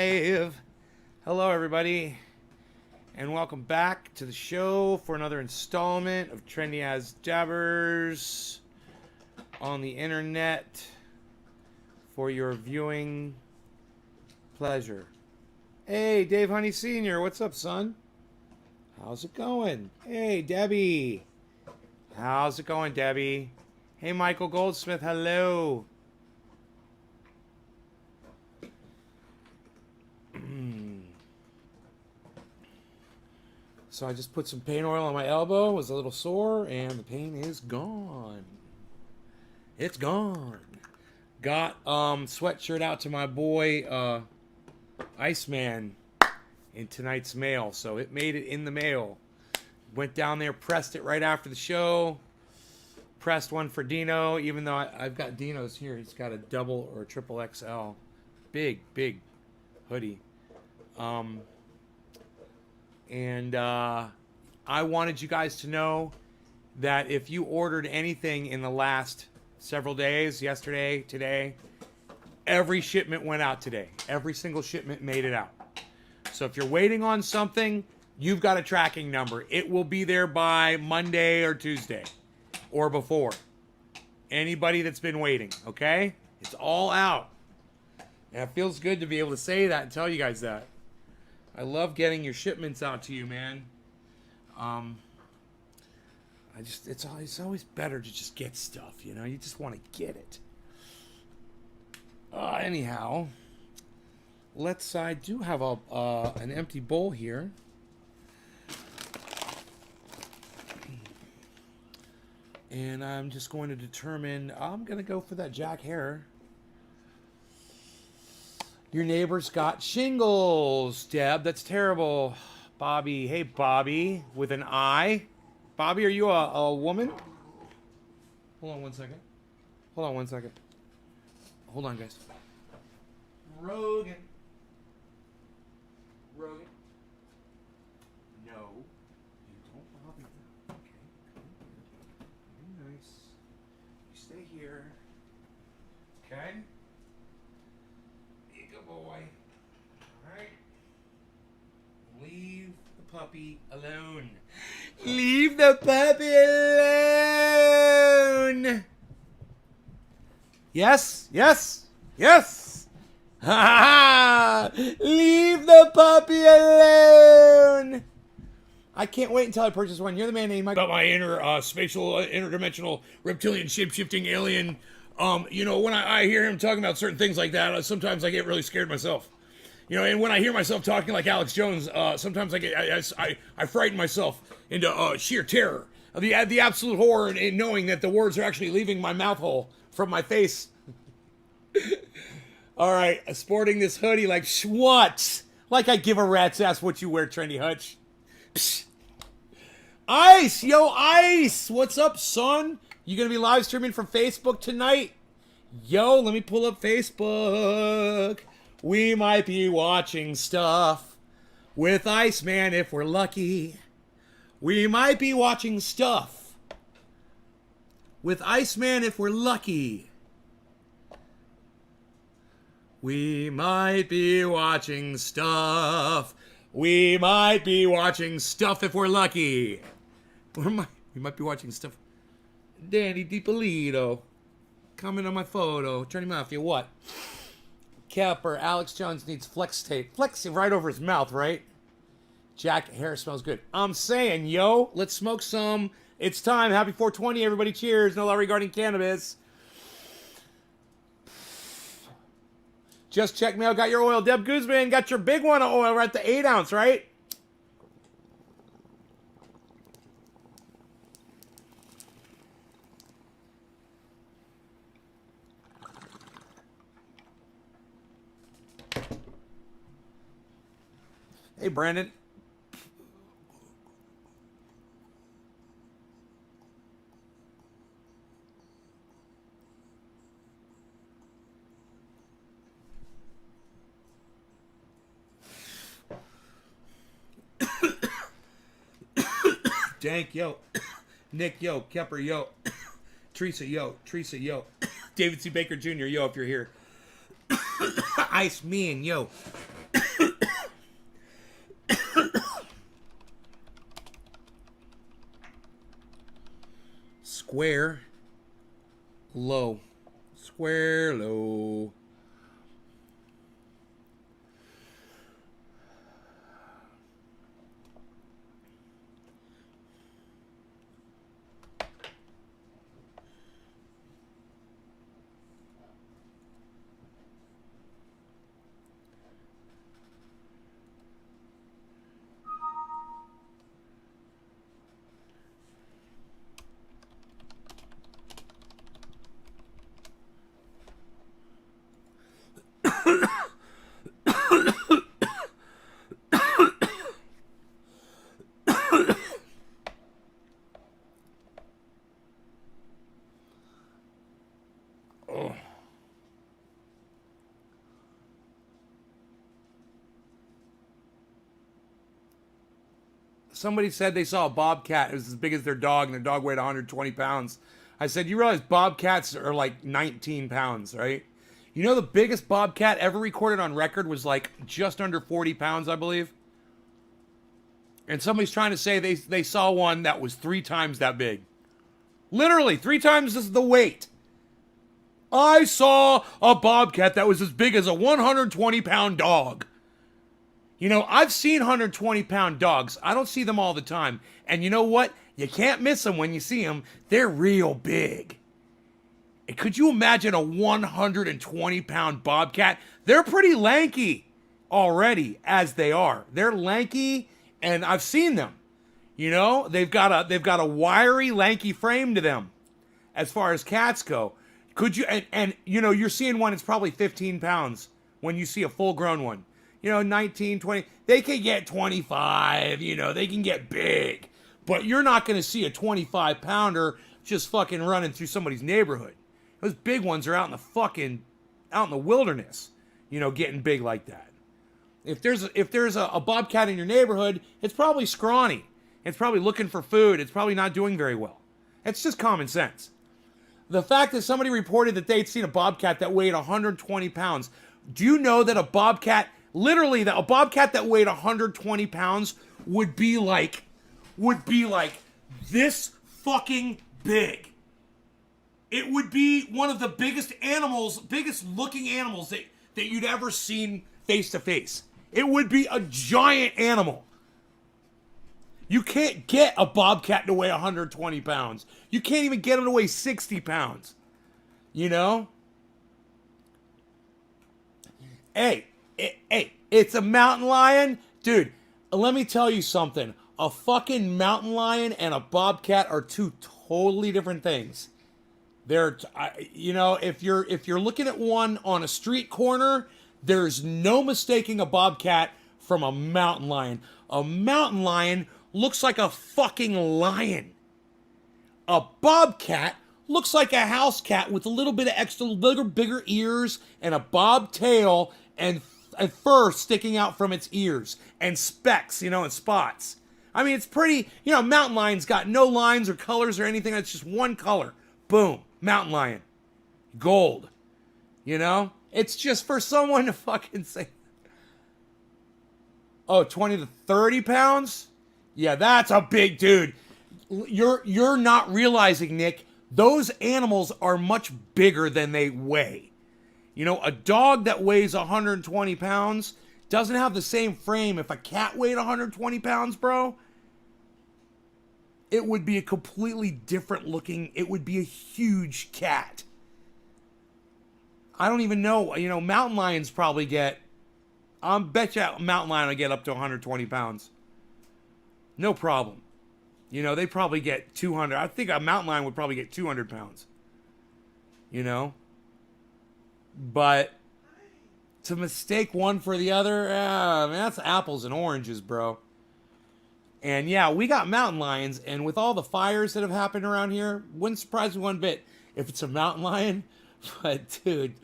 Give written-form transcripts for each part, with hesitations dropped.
live. Hello, everybody, and welcome back to the show for another installment of Trendy as Jabbers on the internet for your viewing pleasure. Hey, Dave Honey Sr., what's up, son? How's it going? Hey, Debbie. How's it going, Debbie? Hey, Michael Goldsmith, hello. So I just put some paint oil on my elbow. It was a little sore, and the pain is gone. It's gone. Got sweatshirt out to my boy Iceman in tonight's mail. So it made it in the mail. Went down there, pressed it right after the show. Pressed one for Dino, even though I've got Dino's here. He's got a double or a triple XL. Big hoodie. And I wanted you guys to know that if you ordered anything in the last several days, yesterday, today, every shipment went out today. Every single shipment made it out. So if you're waiting on something, you've got a tracking number. It will be there by Monday or Tuesday or before. Anybody that's been waiting, okay? It's all out. And it feels good to be able to say that and tell you guys that. I love getting your shipments out to you, man. It's always better to just get stuff, you know? You just want to get it. Anyhow, I do have an empty bowl here. And I'm just going to determine, I'm going to go for that Jack Hare. Your neighbor's got shingles, Deb. That's terrible. Bobby. Hey, Bobby, with an I. Bobby, are you a woman? Hold on one second. Hold on, guys. Rogan. No. You don't bother them. Okay. Very nice. You stay here. Okay? Boy. Alright. Leave the puppy alone. Leave the puppy alone. Yes. Leave the puppy alone. I can't wait until I purchase one. You're the man named Mike. About my spatial, interdimensional, reptilian, shape-shifting alien. When I hear him talking about certain things like that, sometimes I get really scared myself. And when I hear myself talking like Alex Jones, sometimes I frighten myself into sheer terror. The absolute horror in knowing that the words are actually leaving my mouth hole from my face. All right, sporting this hoodie like what? Like I give a rat's ass what you wear, Trendy Hutch. Psst. Ice, yo, Ice. What's up, son? You gonna be live streaming from Facebook tonight? Yo, let me pull up Facebook. We might be watching stuff with Iceman if we're lucky. We might be watching stuff with Iceman if we're lucky. We might be watching stuff. We might be watching stuff if we're lucky. We might be watching stuff. Danny DiPolito. Comment on my photo. Trendy Mafia, what? Kepper, Alex Jones needs flex tape. Flex right over his mouth, right? Jack Hare smells good. I'm saying, yo, let's smoke some. It's time. Happy 420, everybody. Cheers. No law regarding cannabis. Just check me out. Got your oil. Deb Guzman got your big one of oil. We're at the 8 ounce, right? Hey, Brandon. Dank, yo. Nick, yo. Kemper, yo. Teresa, yo. David C. Baker Jr., yo, if you're here. Ice, me, and yo. square low. Square low. Somebody said they saw a bobcat. It was as big as their dog, and their dog weighed 120 pounds. I said, you realize bobcats are like 19 pounds, right? You know the biggest bobcat ever recorded on record was like just under 40 pounds, I believe. And somebody's trying to say they saw one that was 3 times that big. Literally, 3 times the weight. I saw a bobcat that was as big as a 120-pound dog. You know, I've seen 120-pound dogs. I don't see them all the time. And you know what? You can't miss them when you see them. They're real big. And could you imagine a 120-pound bobcat? They're pretty lanky already as they are. They're lanky, and I've seen them. You know, they've got a wiry, lanky frame to them as far as cats go. Could you, and you know, you're seeing one that's probably 15 pounds when you see a full-grown one. You know, 19, 20, they can get 25, you know, they can get big. But you're not going to see a 25-pounder just fucking running through somebody's neighborhood. Those big ones are out in the wilderness, you know, getting big like that. If there's a bobcat in your neighborhood, it's probably scrawny. It's probably looking for food. It's probably not doing very well. It's just common sense. The fact that somebody reported that they'd seen a bobcat that weighed 120 pounds. Do you know that a bobcat that weighed 120 pounds would be like this fucking big? It would be one of the biggest looking animals that you'd ever seen face to face. It would be a giant animal. You can't get a bobcat to weigh 120 pounds. You can't even get him to weigh 60 pounds. You know? Hey, it's a mountain lion? Dude, let me tell you something. A fucking mountain lion and a bobcat are 2 totally different things. They're, you know, if you're looking at one on a street corner, there's no mistaking a bobcat from a mountain lion. A mountain lion looks like a fucking lion. A bobcat looks like a house cat with a little bit of extra, bigger ears and a bob tail and fur sticking out from its ears and specks, you know, and spots. I mean, it's pretty, you know, mountain lion's got no lines or colors or anything. It's just one color. Boom. Mountain lion. Gold. You know? It's just for someone to fucking say, oh, 20 to 30 pounds? Yeah, that's a big dude. You're not realizing, Nick, those animals are much bigger than they weigh. You know, a dog that weighs 120 pounds doesn't have the same frame. If a cat weighed 120 pounds, bro, it would be a completely different looking, it would be a huge cat. I don't even know, you know, mountain lions probably get, I bet you a mountain lion will get up to 120 pounds. No problem. You know, they probably get 200. I think a mountain lion would probably get 200 pounds. You know? But to mistake one for the other, man, that's apples and oranges, bro. And yeah, we got mountain lions, and with all the fires that have happened around here, wouldn't surprise me one bit if it's a mountain lion. But dude,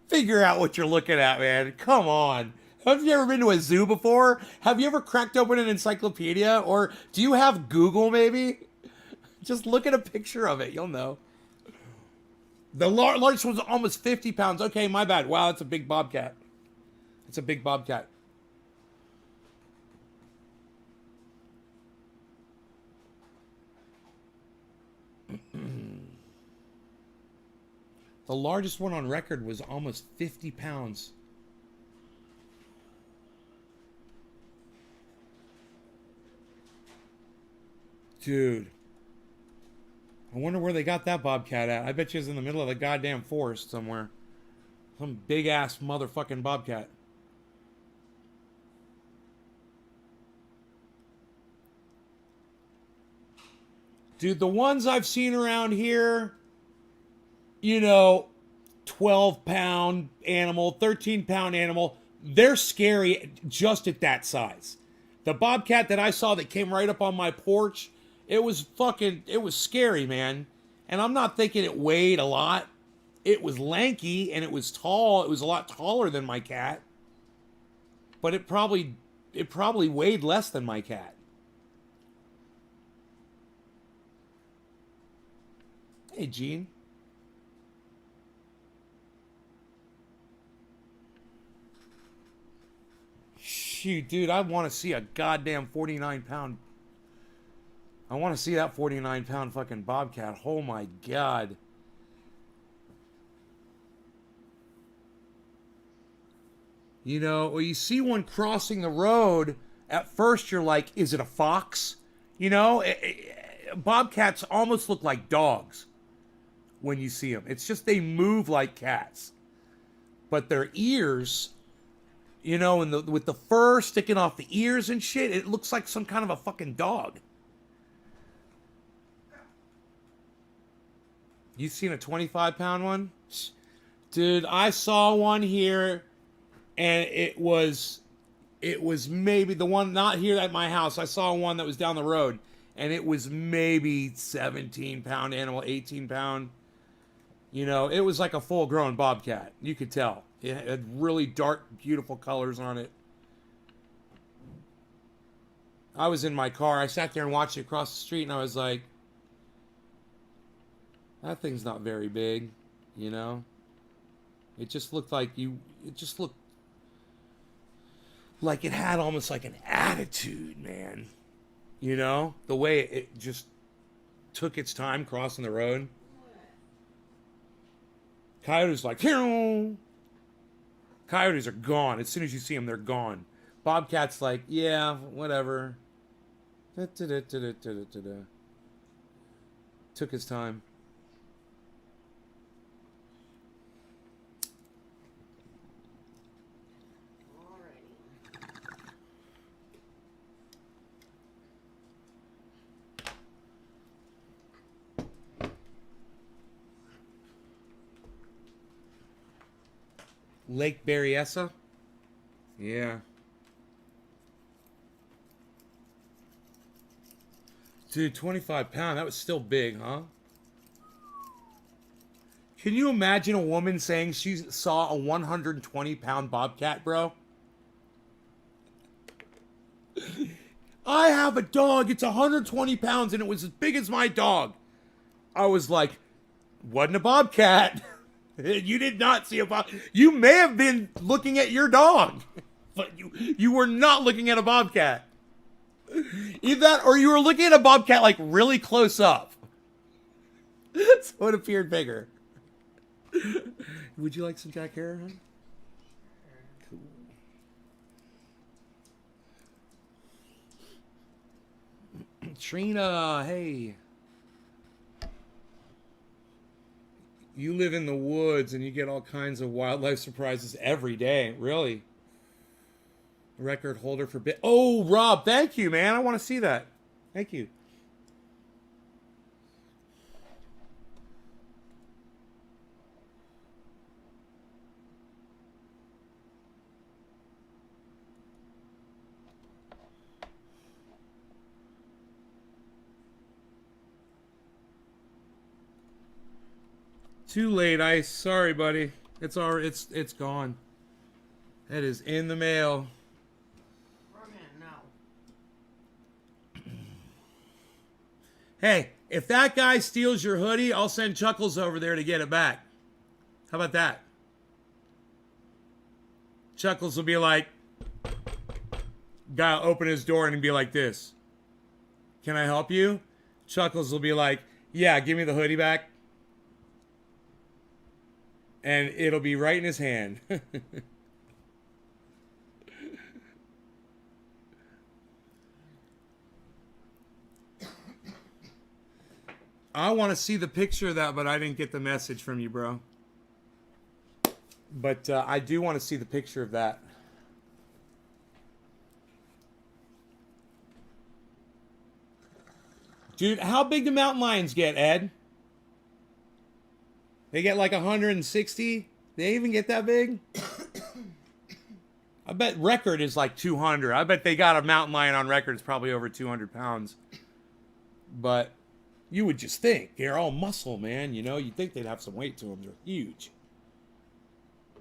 figure out what you're looking at, man. Come on. Have you ever been to a zoo before? Have you ever cracked open an encyclopedia? Or do you have Google, maybe? Just look at a picture of it. You'll know. The largest was almost 50 pounds. Okay, my bad. Wow, that's a big bobcat. It's a big bobcat. The largest one on record was almost 50 pounds. Dude. I wonder where they got that bobcat at. I bet you it's in the middle of the goddamn forest somewhere. Some big ass motherfucking bobcat. Dude, the ones I've seen around here, you know, 12-pound animal, 13-pound animal, they're scary just at that size. The bobcat that I saw that came right up on my porch, it was scary, man. And I'm not thinking it weighed a lot. It was lanky and it was tall. It was a lot taller than my cat. But it probably weighed less than my cat. Hey, Gene. Shoot, dude, I want to see a goddamn 49-pound. I want to see that 49-pound fucking bobcat. Oh my god. You know, or you see one crossing the road, at first you're like, is it a fox? You know, bobcats almost look like dogs when you see them. It's just they move like cats. But their ears, you know, and with the fur sticking off the ears and shit, it looks like some kind of a fucking dog. You seen a 25-pound one? Dude, I saw one here, and it was maybe the one not here at my house. I saw one that was down the road, and it was maybe 17-pound animal, 18-pound. You know, it was like a full-grown bobcat. You could tell. It had really dark, beautiful colors on it. I was in my car. I sat there and watched it across the street, and I was like, that thing's not very big, you know? It just looked like it just looked like it had almost like an attitude, man. You know? The way it just took its time crossing the road. Coyotes like, Pew! Coyotes are gone. As soon as you see them, they're gone. Bobcat's like, yeah, whatever. Took his time. Lake Berryessa? Yeah. Dude, 25-pound. That was still big, huh? Can you imagine a woman saying she saw a 120-pound bobcat, bro? I have a dog. It's 120 pounds, and it was as big as my dog. I was like, wasn't a bobcat. You did not see a bobcat. You may have been looking at your dog, but you were not looking at a bobcat. Either that, or you were looking at a bobcat like really close up. So it appeared bigger. Would you like some Jack Herer, huh? Cool. Trina, hey. You live in the woods and you get all kinds of wildlife surprises every day, really. Record holder for bit. Oh, Rob, thank you, man. I want to see that. Thank you. Too late, Ice. Sorry, buddy. It's gone. It is in the mail. Hey, if that guy steals your hoodie, I'll send Chuckles over there to get it back. How about that? Chuckles will be like, guy will open his door and be like this. Can I help you? Chuckles will be like, yeah, give me the hoodie back. And it'll be right in his hand. I want to see the picture of that, but I didn't get the message from you, bro. But I do want to see the picture of that. Dude, how big do mountain lions get, Ed? They get like 160? They even get that big? I bet record is like 200. I bet they got a mountain lion on record. It's probably over 200 pounds. But you would just think. They're all muscle, man. You know, you'd think they'd have some weight to them. They're huge.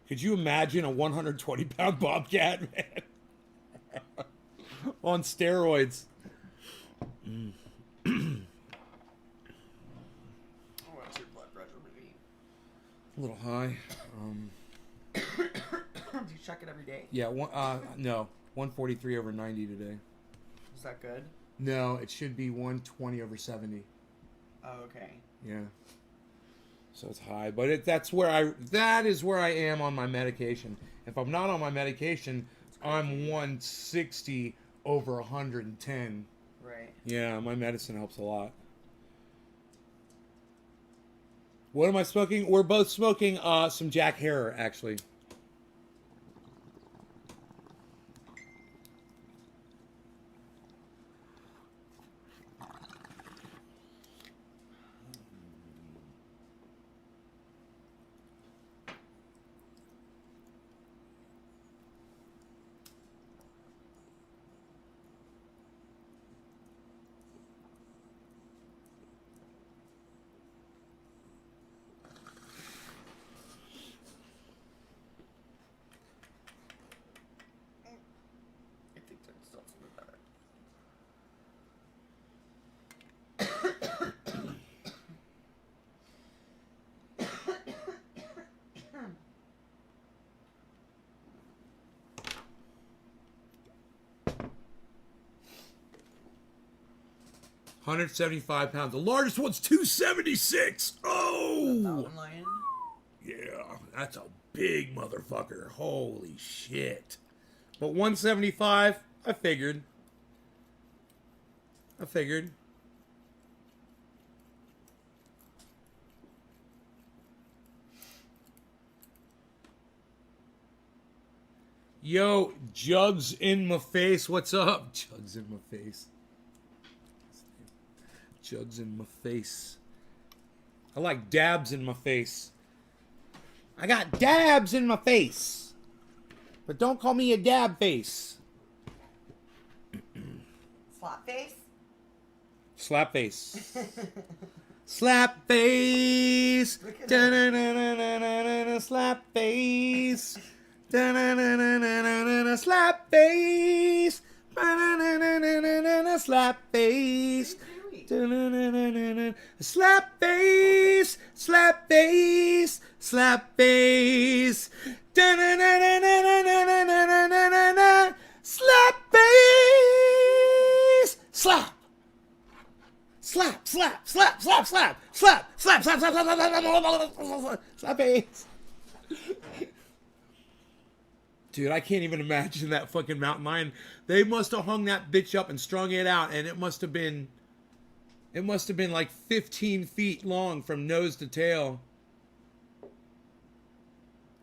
Could you imagine a 120-pound bobcat, man? On steroids. What's your blood pressure, maybe? A little high. Do you check it every day? Yeah, no. 143 over 90 today. Is that good? No, it should be 120 over 70. Oh, okay. Yeah. So it's high, but that is where I am on my medication. If I'm not on my medication, I'm 160 over 110. Right. Yeah, my medicine helps a lot. What am I smoking? We're both smoking some Jack Herer, actually. I think that's still better. £175. The largest one's 276. Oh, Mountain lion? yeah, that's a big motherfucker. Holy shit! But 175, I figured. Yo, Jugs in my face. What's up? Jugs in my face. Jugs in my face. I like dabs in my face. I got dabs in my face. But don't call me a dab face. Slap face? Slap face. Slap face. Da-na-na-na-na-na-na. Slap face. Da-na-na-na-na-na-na. Slap face. Ba-na-na-na-na-na-na. Slap face. Da-na-na-na-na-na. Slap face. Slap face. Slap face. Da-na-na-na-na-na-na-na-na-na-na. Slap face. Slap. Slap, slap, slap, slap, slap, slap, slap, slap, slap, slap, slap, slap, slap face. Dude, I can't even imagine that fucking mountain lion. They must have hung that bitch up and strung it out, and it must have been like 15 feet long from nose to tail.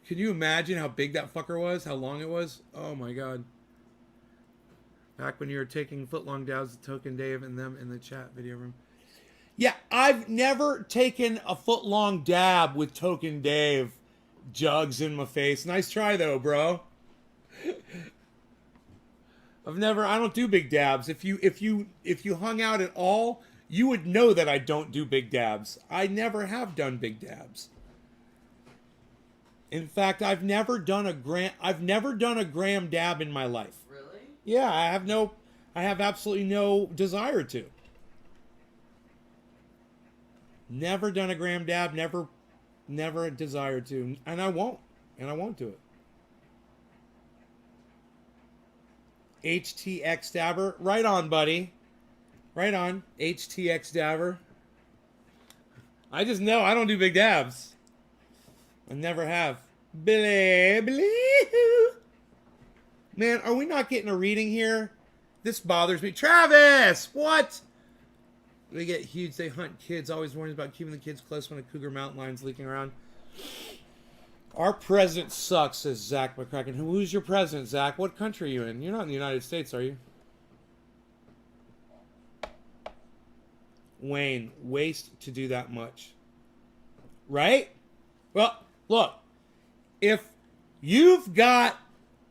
Can you imagine how big that fucker was? How long it was? Oh my god. Back when you were taking footlong dabs with Token Dave and them in the chat video room. Yeah, I've never taken a footlong dab with Token Dave. Jugs in my face. Nice try though, bro. I don't do big dabs. If you hung out at all, you would know that I don't do big dabs. I never have done big dabs. In fact, I've never done a gram dab in my life. Really? Yeah, I have absolutely no desire to. Never done a gram dab, never a desire to, and I won't do it. HTX Dabber, right on, buddy. Right on, HTX Dabber. I just know I don't do big dabs. I never have. Blah, blah. Man, are we not getting a reading here? This bothers me. Travis! What? They get huge. They hunt kids. Always warning about keeping the kids close when a cougar mountain lion's leaking around. Our president sucks, says Zach McCracken. Who's your president, Zach? What country are you in? You're not in the United States, are you? Wayne, waste to do that much. Right? Well, look. If you've got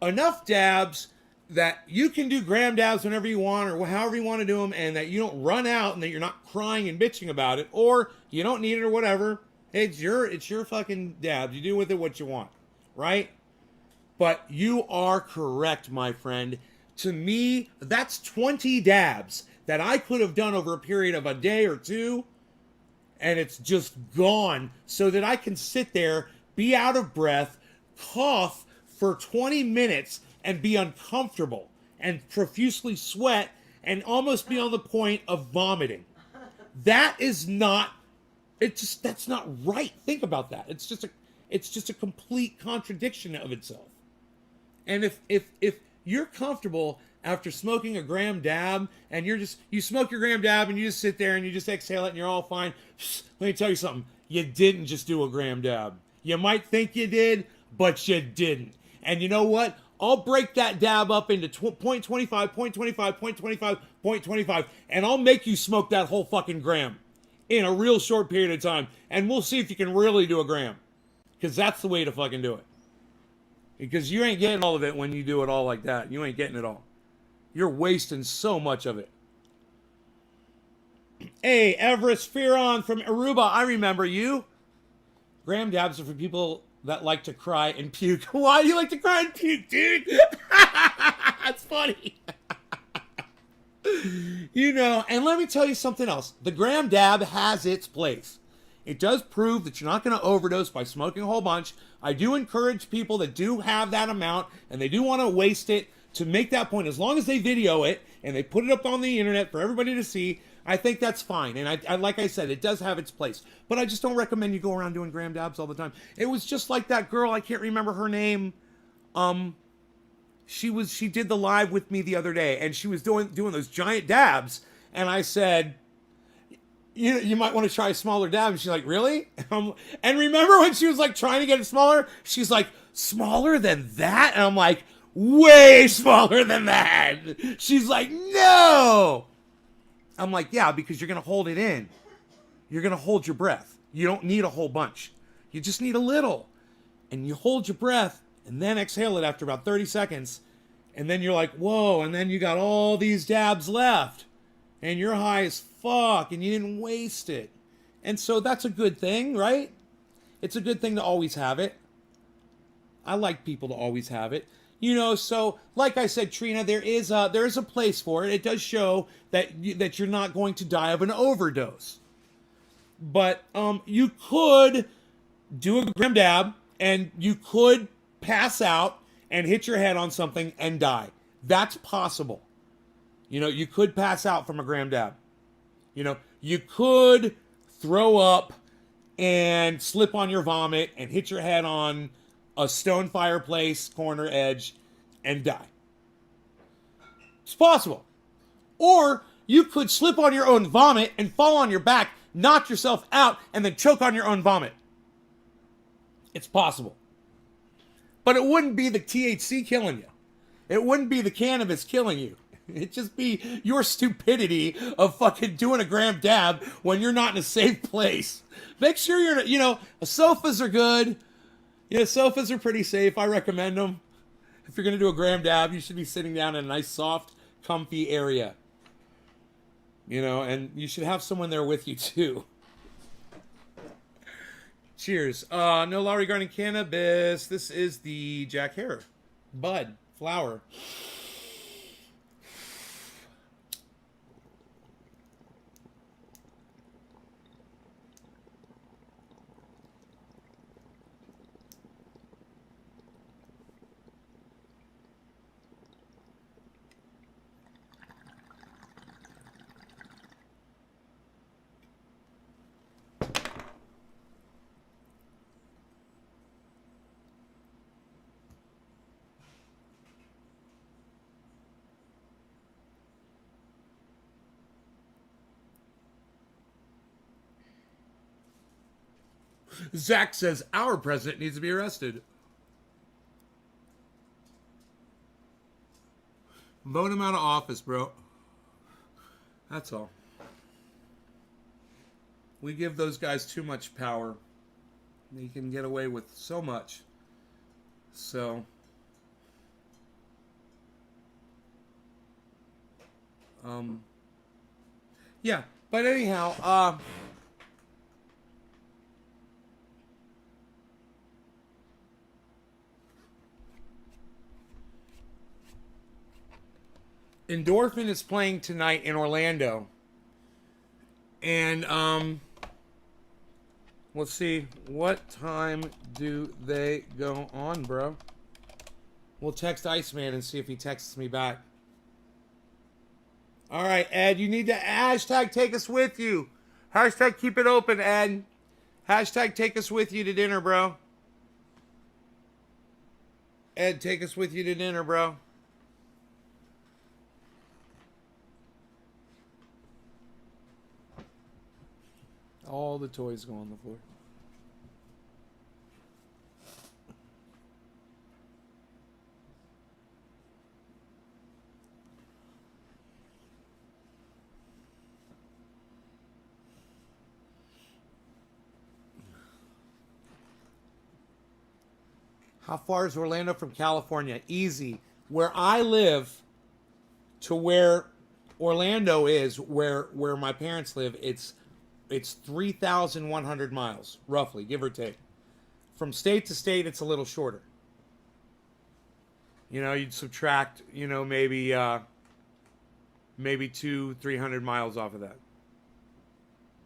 enough dabs that you can do gram dabs whenever you want or however you want to do them, and that you don't run out and that you're not crying and bitching about it, or you don't need it or whatever, it's your fucking dabs. You do with it what you want, right? But you are correct, my friend. To me, that's 20 dabs that I could have done over a period of a day or two, and it's just gone, so that I can sit there, be out of breath, cough for 20 minutes and be uncomfortable and profusely sweat and almost be on the point of vomiting. That is not, that's not right. Think about that. It's just a complete contradiction of itself. And if you're comfortable after smoking a gram dab and you smoke your gram dab and you just sit there and you just exhale it and you're all fine, let me tell you something. You didn't just do a gram dab. You might think you did, but you didn't. And you know what? I'll break that dab up into 0.25, 0.25, 0.25, 0.25, and I'll make you smoke that whole fucking gram in a real short period of time. And we'll see if you can really do a gram. Because that's the way to fucking do it. Because you ain't getting all of it when you do it all like that. You ain't getting it all. You're wasting so much of it. Hey, Everest Fearon from Aruba, I remember you. Gram dabs are for people that like to cry and puke. Why do you like to cry and puke, dude? That's funny. You know, and let me tell you something else. The gram dab has its place. It does prove that you're not going to overdose by smoking a whole bunch. I do encourage people that do have that amount and they do want to waste it to make that point. As long as they video it and they put it up on the internet for everybody to see, I think that's fine. And I like I said, it does have its place. But I just don't recommend you go around doing gram dabs all the time. It was just like that girl, I can't remember her name. She did the live with me the other day, and she was doing those giant dabs. And I said, you might want to try a smaller dab. And she's like, really? And remember when she was like trying to get it smaller? She's like, smaller than that? And I'm like, way smaller than that. She's like, no. I'm like, yeah, because you're going to hold it in. You're going to hold your breath. You don't need a whole bunch. You just need a little. And you hold your breath and then exhale it after about 30 seconds. And then you're like, whoa. And then you got all these dabs left. And you're high as fuck. And you didn't waste it. And so that's a good thing, right? It's a good thing to always have it. I like people to always have it. You know, so like I said, Trina, there is a place for it. It does show that you're not going to die of an overdose. But you could do a gram dab and you could pass out and hit your head on something and die. That's possible. You know, you could pass out from a gram dab. You know, you could throw up and slip on your vomit and hit your head on a stone fireplace corner edge and die. It's possible. Or you could slip on your own vomit and fall on your back, knock yourself out, and then choke on your own vomit. It's possible. But it wouldn't be the THC killing you. It wouldn't be the cannabis killing you. It'd just be your stupidity of fucking doing a gram dab when you're not in a safe place. Make sure you're, you know, sofas are good. Yeah, sofas are pretty safe. I recommend them. If you're going to do a gram dab, you should be sitting down in a nice, soft, comfy area. You know, and you should have someone there with you, too. Cheers. No law regarding cannabis. This is the Jack Herer bud flower. Zach says our president needs to be arrested. Vote him out of office, bro. That's all. We give those guys too much power. They can get away with so much. So, yeah. But anyhow, Endorphin is playing tonight in Orlando. And, let's see. What time do they go on, bro? We'll text Iceman and see if he texts me back. All right, Ed, you need to hashtag take us with you. Hashtag keep it open, Ed. Hashtag take us with you to dinner, bro. Ed, take us with you to dinner, bro. All the toys go on the floor. How far is Orlando from California? Easy. Where I live to where Orlando is, where my parents live, it's 3,100 miles, roughly, give or take. From state to state, it's a little shorter. You know, you'd subtract, you know, maybe 200-300 miles off of that.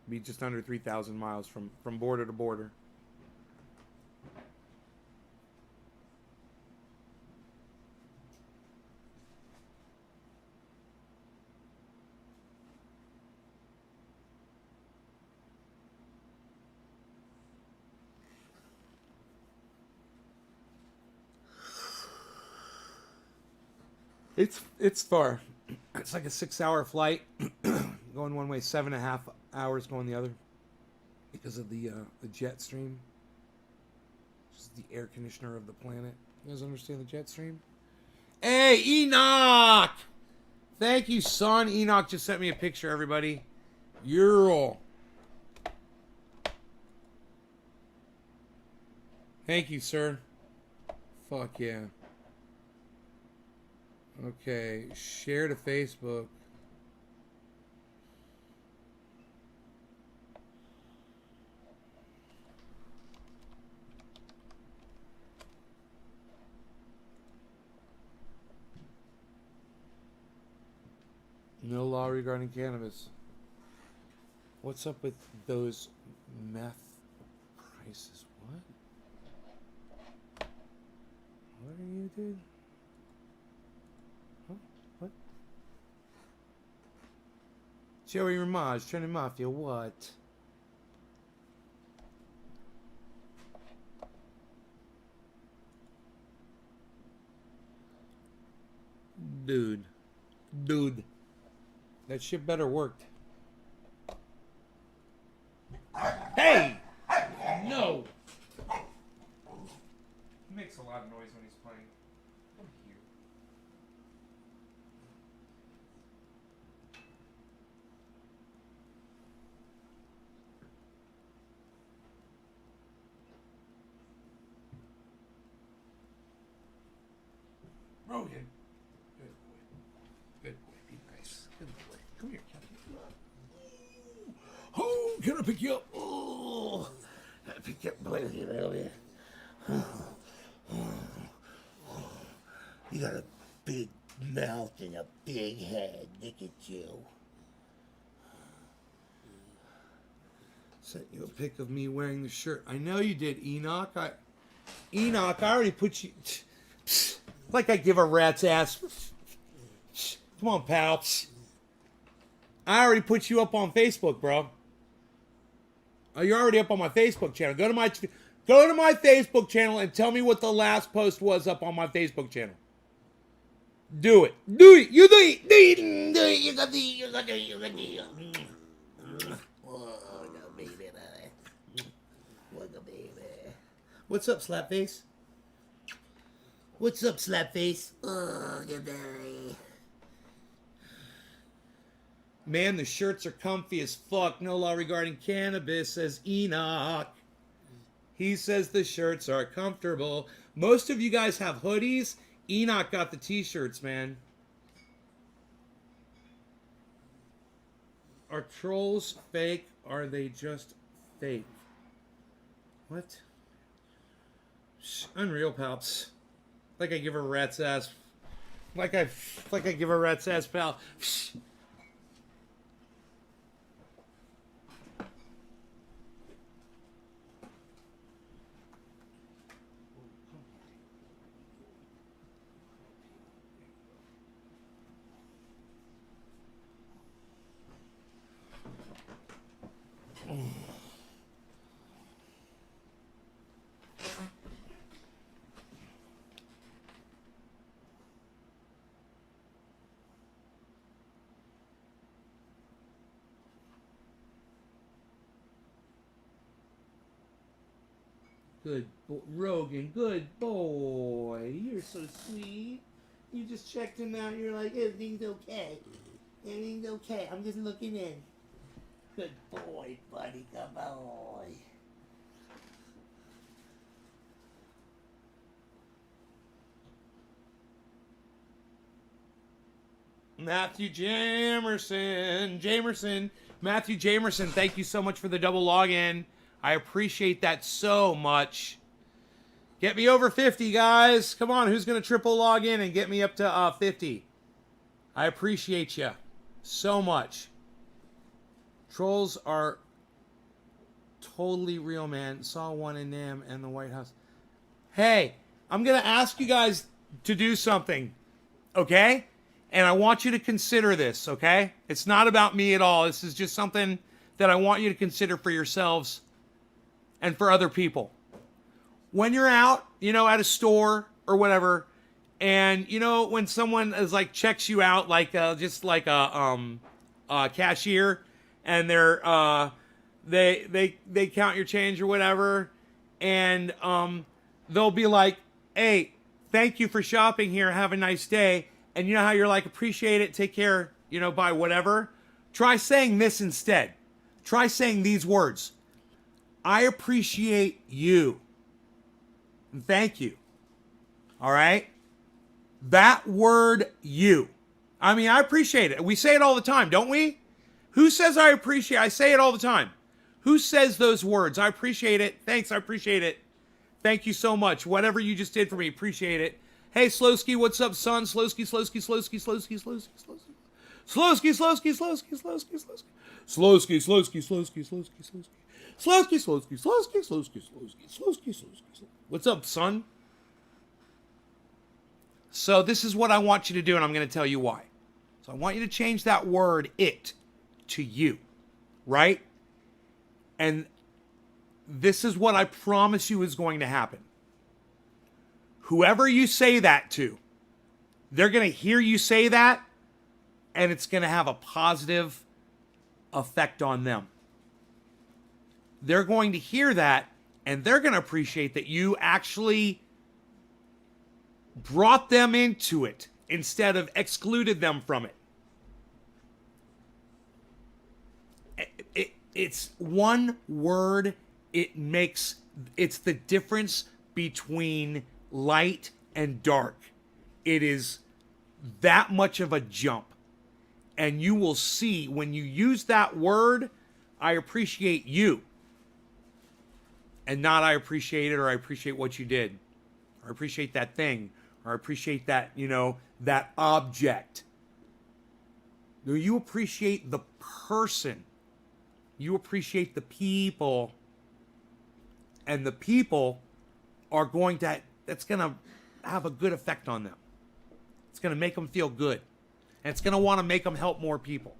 Be just under 3,000 miles from border to border. It's far. It's like a 6-hour flight, going one way, 7.5 hours going the other, because of the jet stream. This is the air conditioner of the planet. You guys understand the jet stream? Hey, Enoch! Thank you, son. Enoch just sent me a picture, everybody. Ural. Thank you, sir. Fuck yeah. Okay, share to Facebook. No law regarding cannabis. What's up with those meth prices? What? What are you, dude? Huh? What? Joey Ramage, Trinity Mafia, what? Dude. That shit better worked. Hey! No! He makes a lot of noise when he's playing. Come here. Rogan. Good boy. Good boy. Be nice. Good boy. Come here, Captain. Oh, can I pick you up? Oh, I pick you up, boy. You got a big mouth and a big head. Look at you. Sent you a pic of me wearing the shirt. I know you did, Enoch. Enoch, I already put you... Like I give a rat's ass. Come on, pal. I already put you up on Facebook, bro. Oh, you're already up on my Facebook channel. Go to my Facebook channel and tell me what the last post was up on my Facebook channel. Do it. Do it. You do it. Do it. Do it. You got the. Oh, no, baby. Welcome, baby. What's up, Slapface? What's up, Slapface? Oh, goodbye. Man, the shirts are comfy as fuck. No law regarding cannabis, says Enoch. He says the shirts are comfortable. Most of you guys have hoodies. Enoch got the t-shirts, man. Are trolls fake? Are they just fake? What? Unreal, Palps. Like I give a rat's ass. Like I give a rat's ass, pal. Good Rogan, good boy. You're so sweet. You just checked him out. You're like, everything's okay. Everything's okay. I'm just looking in. Good boy, buddy. Good boy. Matthew Jamerson. Matthew Jamerson, thank you so much for the double login. I appreciate that so much. Get me over 50, guys. Come on, who's going to triple log in and get me up to 50? I appreciate you so much. Trolls are totally real, man. Saw one in Nam and the White House. Hey, I'm going to ask you guys to do something, okay? And I want you to consider this, okay? It's not about me at all. This is just something that I want you to consider for yourselves and for other people. When you're out, at a store or whatever, and when someone is like checks you out, like just like a cashier, and they count your change or whatever, and they'll be like, "Hey, thank you for shopping here. Have a nice day." And you know how you're like, appreciate it, take care, buy whatever. Try saying this instead. Try saying these words. I appreciate you. And thank you. All right? That word, you. I mean, I appreciate it. We say it all the time, don't we? Who says I appreciate? I say it all the time. Who says those words? I appreciate it. Thanks, I appreciate it. Thank you so much. Whatever you just did for me, appreciate it. Hey, Slowski, what's up, son? Slowski. Slowski, Slowski, Slowski, Slowski, Slowski, Slowski, Slowski, Slowski, Slowski, Slowski, Slowski, Slowski, Slowski. What's up, son? So this is what I want you to do, and I'm going to tell you why. So I want you to change that word, it, to you, right? And this is what I promise you is going to happen. Whoever you say that to, they're going to hear you say that, and it's going to have a positive effect on them. They're going to hear that, and they're going to appreciate that you actually brought them into it instead of excluded them from it. It's one word. It's the difference between light and dark. It is that much of a jump. And you will see when you use that word, I appreciate you. And not I appreciate it, or I appreciate what you did. Or I appreciate that thing. Or I appreciate that, that object. No, you appreciate the person. You appreciate the people. And the people are going to, that's going to have a good effect on them. It's going to make them feel good. And it's going to want to make them help more people.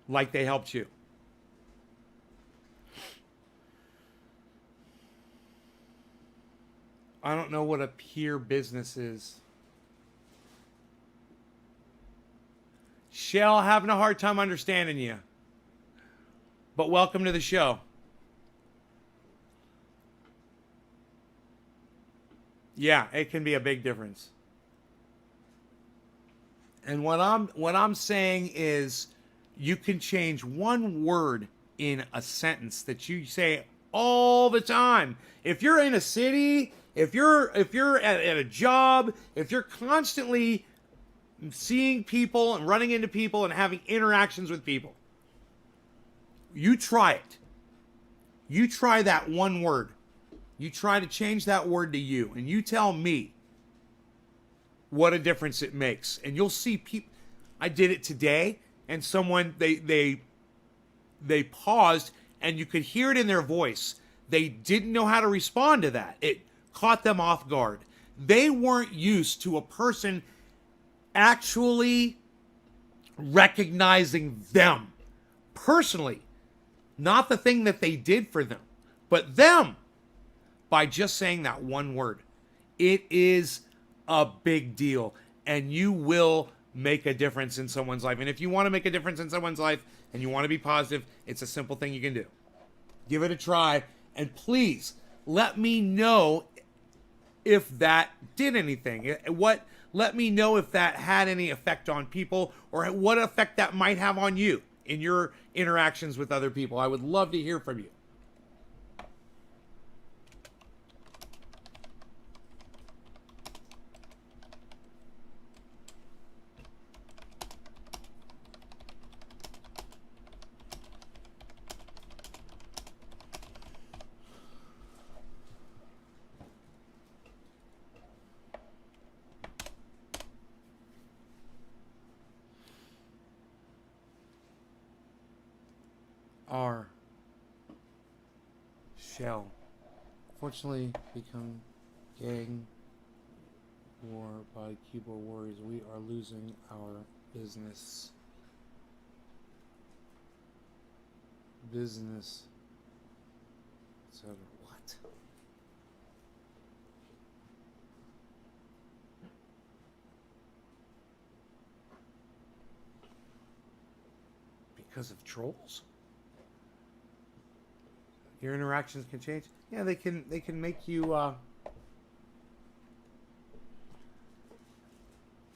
Like they helped you. I don't know what a peer business is. Shell, having a hard time understanding you. But welcome to the show. Yeah, it can be a big difference. And what I'm saying is you can change one word in a sentence that you say all the time. If you're in a city, if you're at a job, if you're constantly seeing people and running into people and having interactions with people, you try it. You try that one word. You try to change that word to you, and you tell me what a difference it makes. And you'll see people. I did it today, and someone they paused, and you could hear it in their voice. They didn't know how to respond to that. It caught them off guard. They weren't used to a person actually recognizing them personally, not the thing that they did for them, but them, by just saying that one word. It is a big deal, and you will make a difference in someone's life. And if you want to make a difference in someone's life and you want to be positive, it's a simple thing you can do. Give it a try, and please let me know if that did anything. Let me know if that had any effect on people, or what effect that might have on you in your interactions with other people. I would love to hear from you. R shall fortunately become gang war by keyboard warriors. We are losing our business. So what? Because of trolls? Your interactions can change. Yeah, they can make you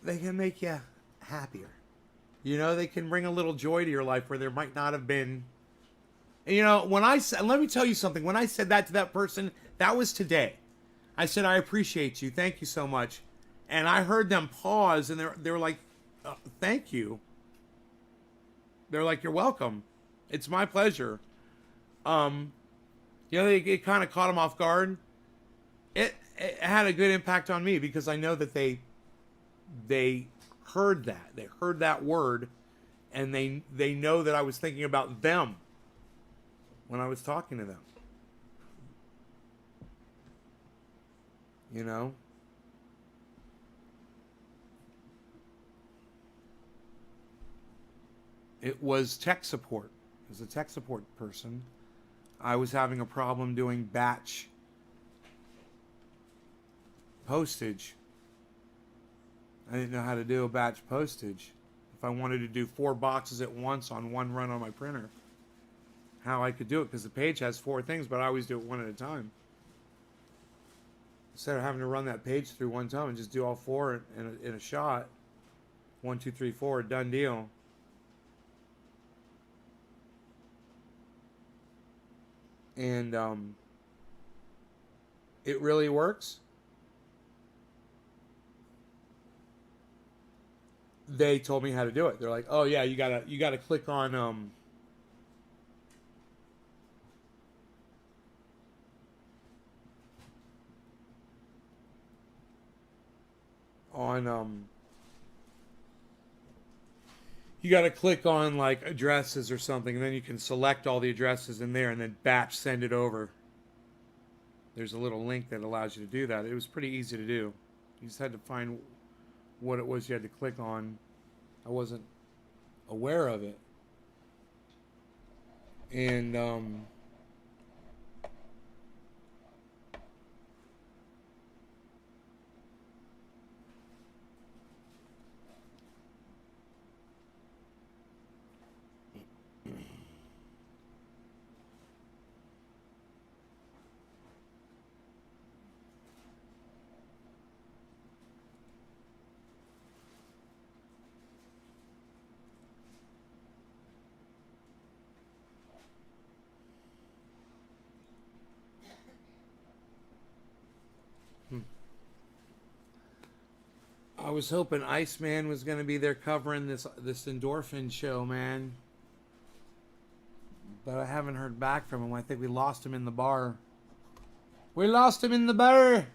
they can make you happier. You know, they can bring a little joy to your life where there might not have been. And, you know, when I said, let me tell you something. When I said that to that person, that was today. I said, I appreciate you. Thank you so much. And I heard them pause, and they were like, thank you. They're like, you're welcome. It's my pleasure. You know, it kind of caught them off guard. It had a good impact on me because I know that they heard that. They heard that word, and they know that I was thinking about them when I was talking to them. You know? It was tech support. It was a tech support person. I was having a problem doing batch postage. I didn't know how to do a batch postage. If I wanted to do 4 boxes at once on one run on my printer, how I could do it, because the page has 4 things, but I always do it one at a time. Instead of having to run that page through one time and just do all 4 in a shot. 1, 2, 3, 4, done deal. And it really works. They told me how to do it. They're like, "Oh yeah, you gotta click on you got to click on like addresses or something, and then you can select all the addresses in there and then batch send it over." There's a little link that allows you to do that. It was pretty easy to do. You just had to find what it was you had to click on. I wasn't aware of it. And I was hoping Iceman was going to be there covering this endorphin show, man. But I haven't heard back from him. I think we lost him in the bar. We lost him in the bar.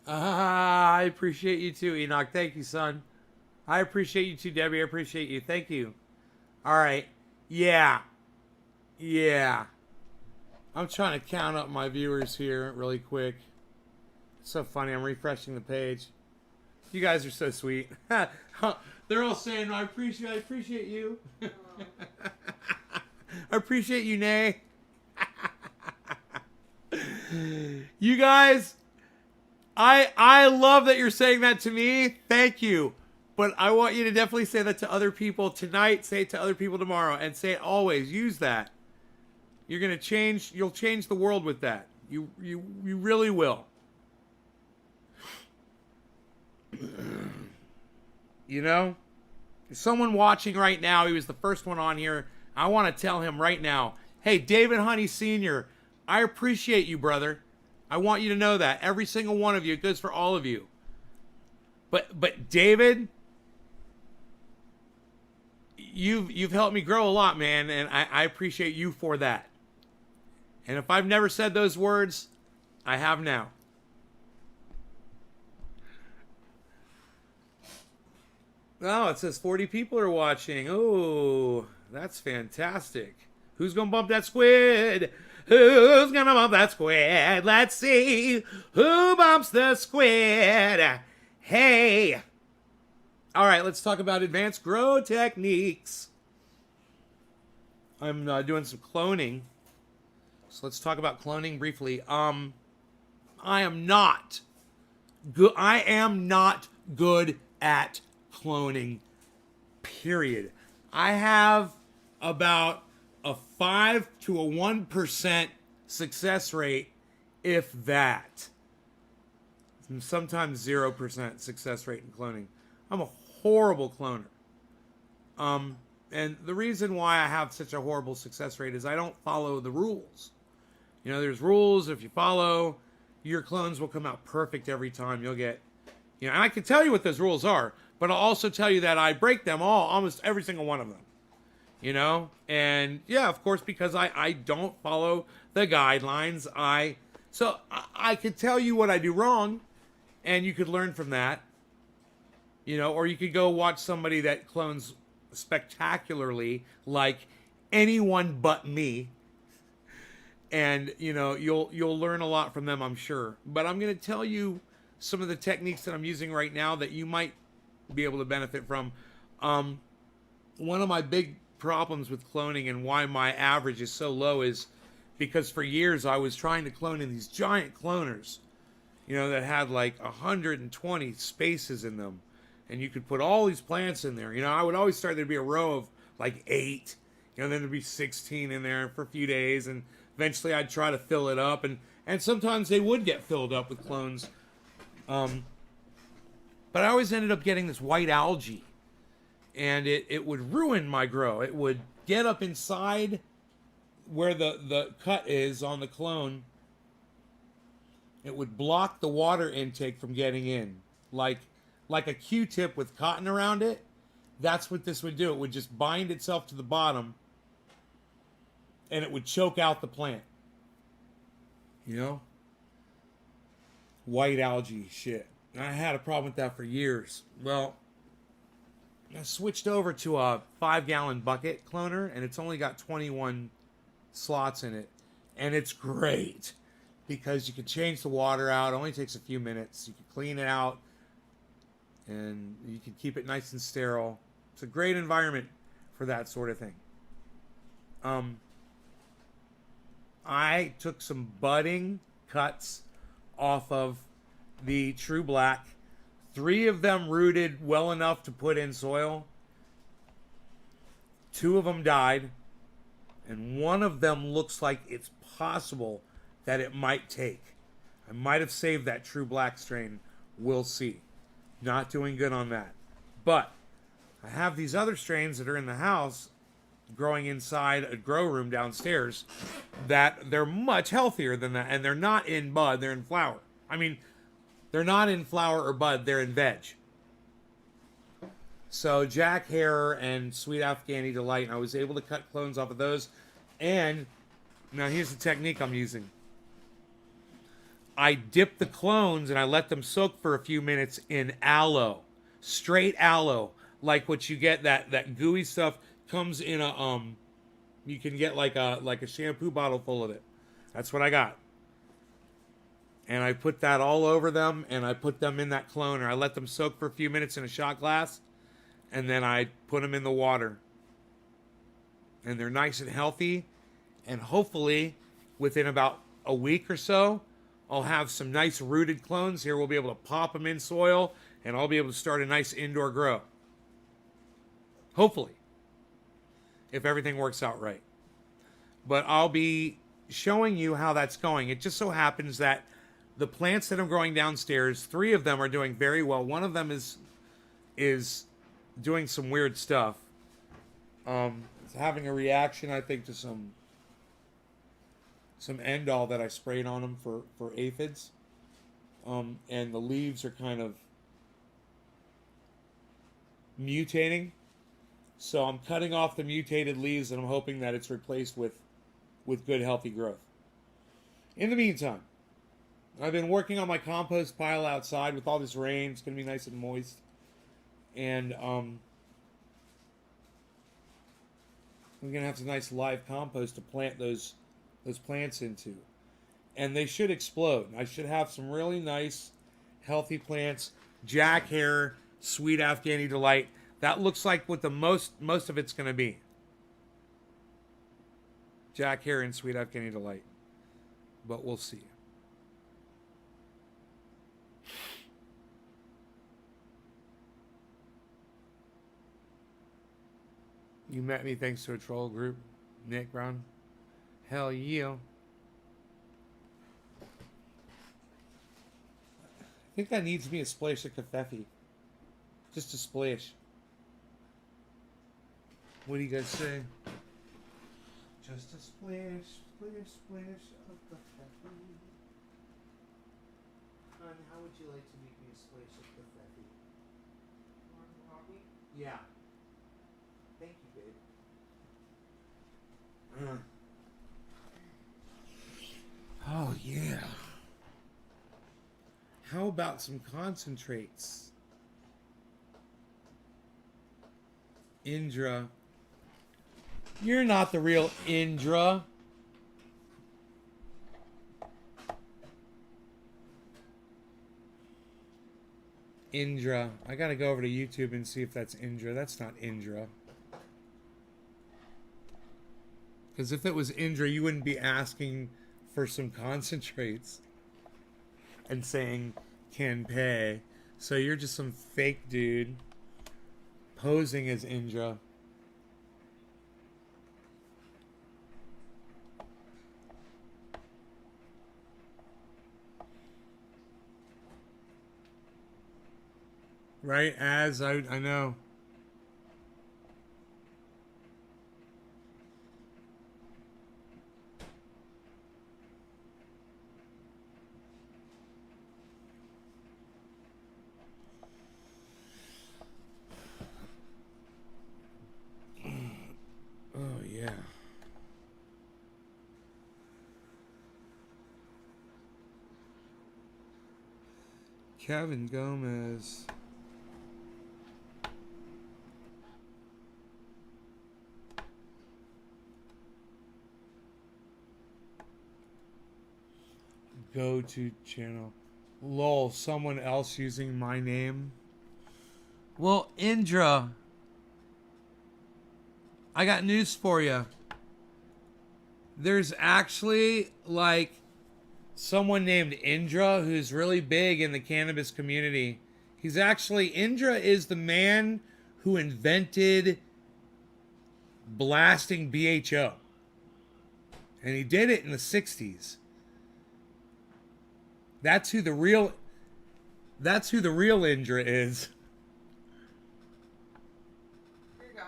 I appreciate you too, Enoch. Thank you, son. I appreciate you too, Debbie. I appreciate you. Thank you. All right. Yeah. Yeah. I'm trying to count up my viewers here really quick. It's so funny. I'm refreshing the page. You guys are so sweet. They're all saying, I appreciate you. I appreciate you, Nay. You guys, I love that you're saying that to me. Thank you. But I want you to definitely say that to other people tonight. Say it to other people tomorrow. And say it always. Use that. You're going to change. You'll change the world with that. You really will. You know? Someone watching right now, he was the first one on here. I want to tell him right now, hey, David Honey Sr., I appreciate you, brother. I want you to know that. Every single one of you. It goes for all of you. But David, you've helped me grow a lot, man, and I appreciate you for that. And if I've never said those words, I have now. Oh, it says 40 people are watching. Oh, that's fantastic. Who's going to bump that squid? Who's going to bump that squid? Let's see who bumps the squid. Hey. All right, let's talk about advanced grow techniques. I'm doing some cloning. So let's talk about cloning briefly. I am not good at cloning, period. I have about a 5 to a 1% success rate, if that. And sometimes 0% success rate in cloning. I'm a horrible cloner. And the reason why I have such a horrible success rate is I don't follow the rules. You know, there's rules. If you follow, your clones will come out perfect every time. You'll get, you know, and I can tell you what those rules are, but I'll also tell you that I break them all, almost every single one of them. You know? And yeah, of course, because I don't follow the guidelines, so I could tell you what I do wrong, and you could learn from that. You know, or you could go watch somebody that clones spectacularly, like anyone but me. And, you know, you'll learn a lot from them, I'm sure. But I'm going to tell you some of the techniques that I'm using right now that you might be able to benefit from. One of my big problems with cloning and why my average is so low is because for years I was trying to clone in these giant cloners, you know, that had like 120 spaces in them. And you could put all these plants in there. You know, I would always start, there'd be a row of like 8. You know, then there'd be 16 in there for a few days. And eventually I'd try to fill it up. And sometimes they would get filled up with clones. But I always ended up getting this white algae. And it would ruin my grow. It would get up inside where the cut is on the clone. It would block the water intake from getting in. Like a Q-tip with cotton around it. That's what this would do. It would just bind itself to the bottom. And it would choke out the plant. You know? white algae shit. And I had a problem with that for years. Well, I switched over to a 5-gallon bucket cloner, and it's only got 21 slots in it. And it's great because you can change the water out. It only takes a few minutes. You can clean it out, and you can keep it nice and sterile. It's a great environment for that sort of thing. I took some budding cuts off of the True Black. 3 of them rooted well enough to put in soil. 2 of them died. And 1 of them looks like it's possible that it might take. I might have saved that True Black strain. We'll see. Not doing good on that. But I have these other strains that are in the house growing inside a grow room downstairs that they're much healthier than that. And they're not in bud, they're in flower. I mean, they're not in flower or bud, they're in veg. So Jack Hare and Sweet Afghani Delight, and I was able to cut clones off of those. And now here's the technique I'm using. I dip the clones and I let them soak for a few minutes in aloe. Straight aloe. Like what you get, that gooey stuff comes in a you can get like a shampoo bottle full of it. That's what I got. And I put that all over them, and I put them in that cloner. I let them soak for a few minutes in a shot glass, and then I put them in the water. And they're nice and healthy, and hopefully within about a week or so, I'll have some nice rooted clones here. We'll be able to pop them in soil, and I'll be able to start a nice indoor grow. Hopefully, if everything works out right. But I'll be showing you how that's going. It just so happens that the plants that I'm growing downstairs, 3 of them are doing very well. 1 of them is doing some weird stuff. It's having a reaction, I think, to some Endol that I sprayed on them for aphids. And the leaves are kind of mutating. So I'm cutting off the mutated leaves, and I'm hoping that it's replaced with good, healthy growth. In the meantime, I've been working on my compost pile outside with all this rain. It's going to be nice and moist. And I'm going to have some nice live compost to plant those plants into. And they should explode. I should have some really nice, healthy plants. Jack Hare, Sweet Afghani Delight. That looks like what the most of it's going to be. Jack Hare and Sweet Afghani Delight. But we'll see. You met me thanks to a troll group, Nick Brown. Hell yeah. I think that needs me a splash of Covfefe. Just a splash. What do you guys say? Just a splash, splash, splash of Covfefe. Hon, how would you like to make me a splash of Covfefe? Coffee? Yeah. Thank you, babe. Oh, yeah. How about some concentrates? Indra. You're not the real Indra. Indra. I gotta go over to YouTube and see if that's Indra. That's not Indra. Because if it was Indra, you wouldn't be asking for some concentrates and saying, can pay. So you're just some fake dude posing as Indra. Right? As I know. Oh, yeah. Kevin Gomez. Go to channel. Lol, someone else using my name. Well, Indra, I got news for you. There's actually like someone named Indra who's really big in the cannabis community. Indra is the man who invented blasting BHO. And he did it in the 60s. That's who the real Indra is. Here you go.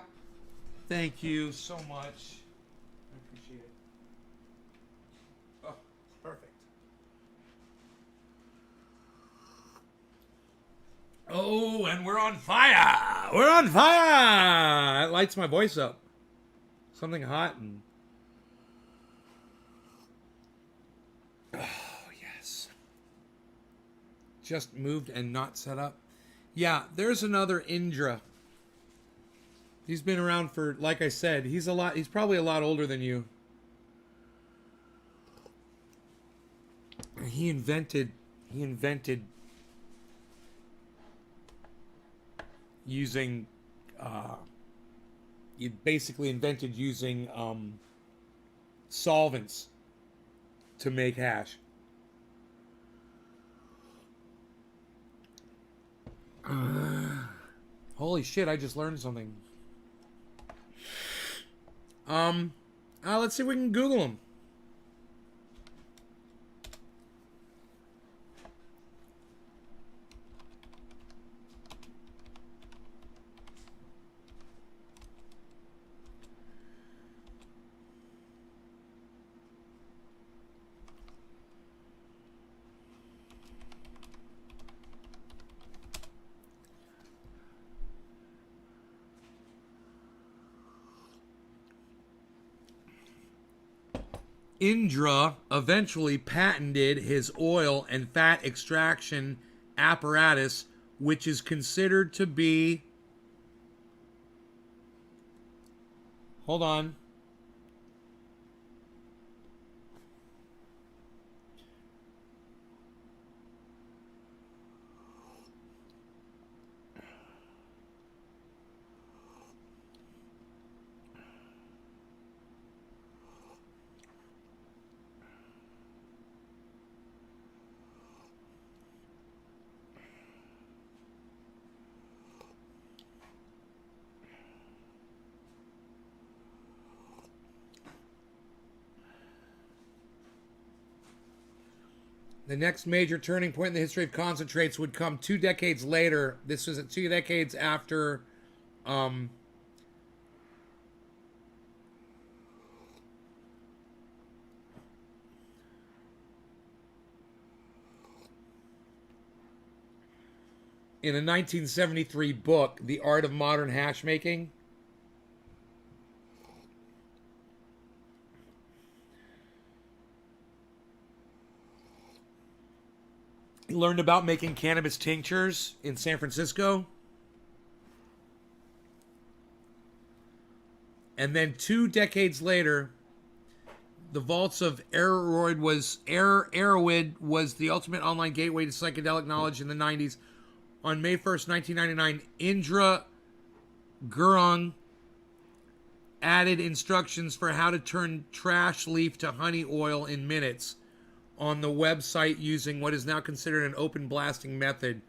Thank you so much. I appreciate it. Oh, perfect. Oh, and we're on fire. We're on fire. It lights my voice up. Something hot and just moved and not set up. Yeah, there's another Indra. He's been around for, like I said, he's probably a lot older than you. He invented using he basically invented using solvents to make hash. Holy shit, I just learned something. Let's see if we can Google him. Indra eventually patented his oil and fat extraction apparatus, which is considered to be... Hold on. The next major turning point in the history of concentrates would come 2 decades later. This was 2 decades after in a 1973 book, The Art of Modern Hash Making. He learned about making cannabis tinctures in San Francisco. And then 2 decades later, the vaults of Erowid was the ultimate online gateway to psychedelic knowledge in the 90s. On May 1st, 1999, Indra Gurung added instructions for how to turn trash leaf to honey oil in minutes on the website using what is now considered an open blasting method.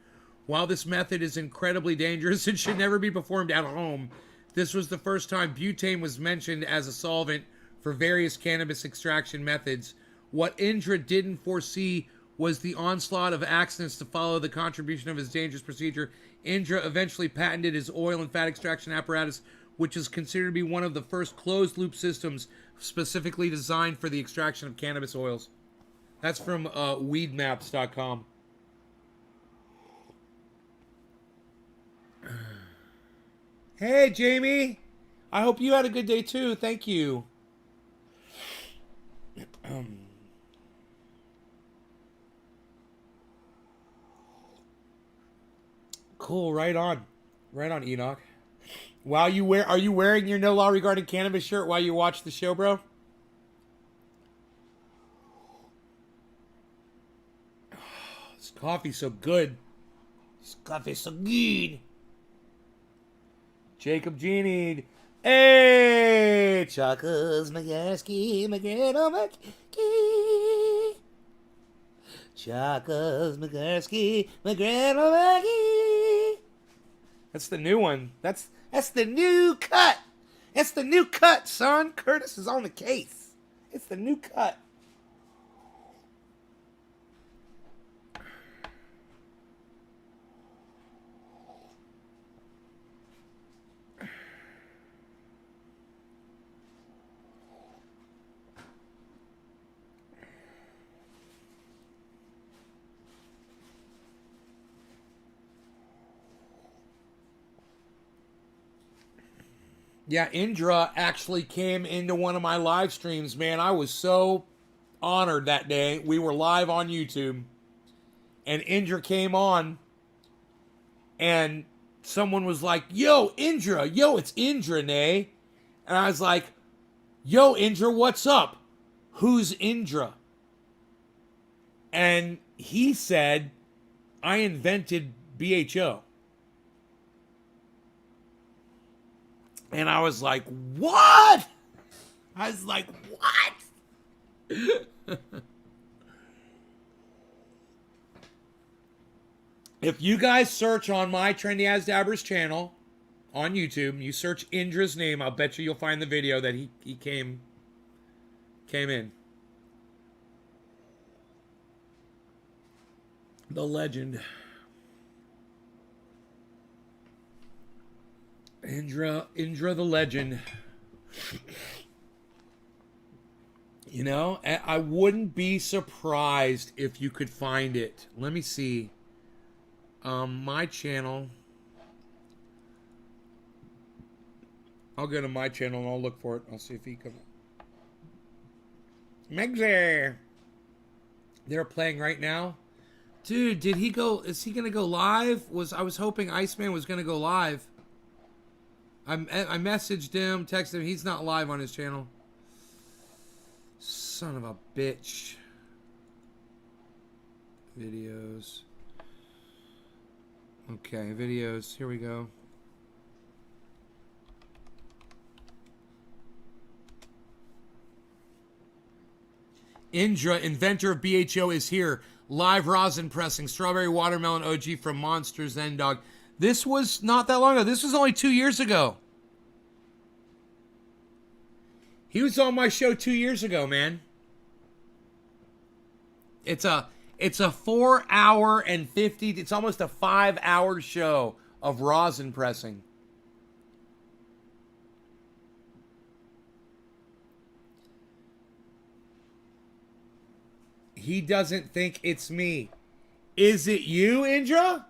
While this method is incredibly dangerous and should never be performed at home, this was the first time butane was mentioned as a solvent for various cannabis extraction methods. What Indra didn't foresee was the onslaught of accidents to follow the contribution of his dangerous procedure. Indra eventually patented his oil and fat extraction apparatus, which is considered to be one of the first closed-loop systems specifically designed for the extraction of cannabis oils. That's from weedmaps.com. Hey, Jamie. I hope you had a good day, too. Thank you. cool. Right on. Right on, Enoch. Are you wearing your no law regarding cannabis shirt while you watch the show, bro? This coffee's so good. This coffee's so good. Jacob Genie. Hey! Chakos McGasky, McGrano McGee. Chakos McGasky, McGrano McGee. That's the new one. That's the new cut. That's the new cut, son. Curtis is on the case. It's the new cut. Yeah, Indra actually came into one of my live streams, man. I was so honored that day. We were live on YouTube, and Indra came on, and someone was like, yo, Indra, yo, it's Indra, Nay. And I was like, yo, Indra, what's up? Who's Indra? And he said, I invented BHO. And I was like, what? I was like, what? If you guys search on my Trendy As Dabbers channel on YouTube, you search Indra's name, I'll bet you'll find the video that he came in. The legend. Indra the legend. You know, I wouldn't be surprised if you could find it. Let me see. My channel. I'll go to my channel and I'll look for it. I'll see if he comes. Megzer. They're playing right now. Dude, did he go? Is he gonna go live? I was hoping Iceman was gonna go live. I messaged him, texted him. He's not live on his channel. Son of a bitch. Videos. Okay, videos. Here we go. Indra, inventor of BHO, is here. Live rosin pressing. Strawberry watermelon OG from Monster Zen Dog. This was not that long ago. This was only 2 years ago. He was on my show 2 years ago, man. It's a 4 hour and 50. It's almost a 5 hour show of rosin pressing. He doesn't think it's me. Is it you, Indra?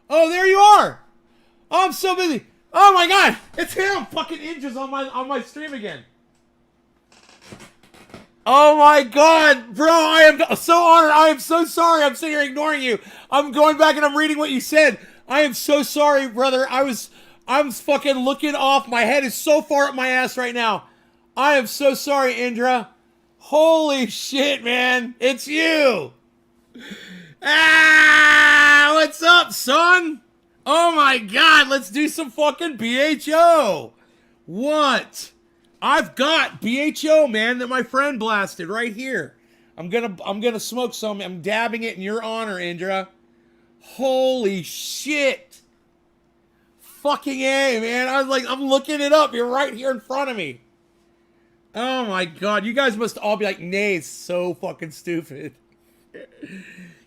Oh, there you are. Oh, I'm so busy. Oh my God, it's him. Fucking Indra's on my stream again. Oh my God, bro, I am so honored. I am so sorry. I'm sitting here ignoring you. I'm going back and I'm reading what you said. I am so sorry, brother. I'm fucking looking off. My head is so far up my ass right now. I am so sorry, Indra. Holy shit, man. It's you. Ah, what's up, son? Oh my God, let's do some fucking BHO. What? I've got BHO, man, that my friend blasted right here. I'm gonna smoke some. I'm dabbing it in your honor, Indra. Holy shit. Fucking A, man. I was like, I'm looking it up. You're right here in front of me. Oh my God. You guys must all be like, Nay, so fucking stupid.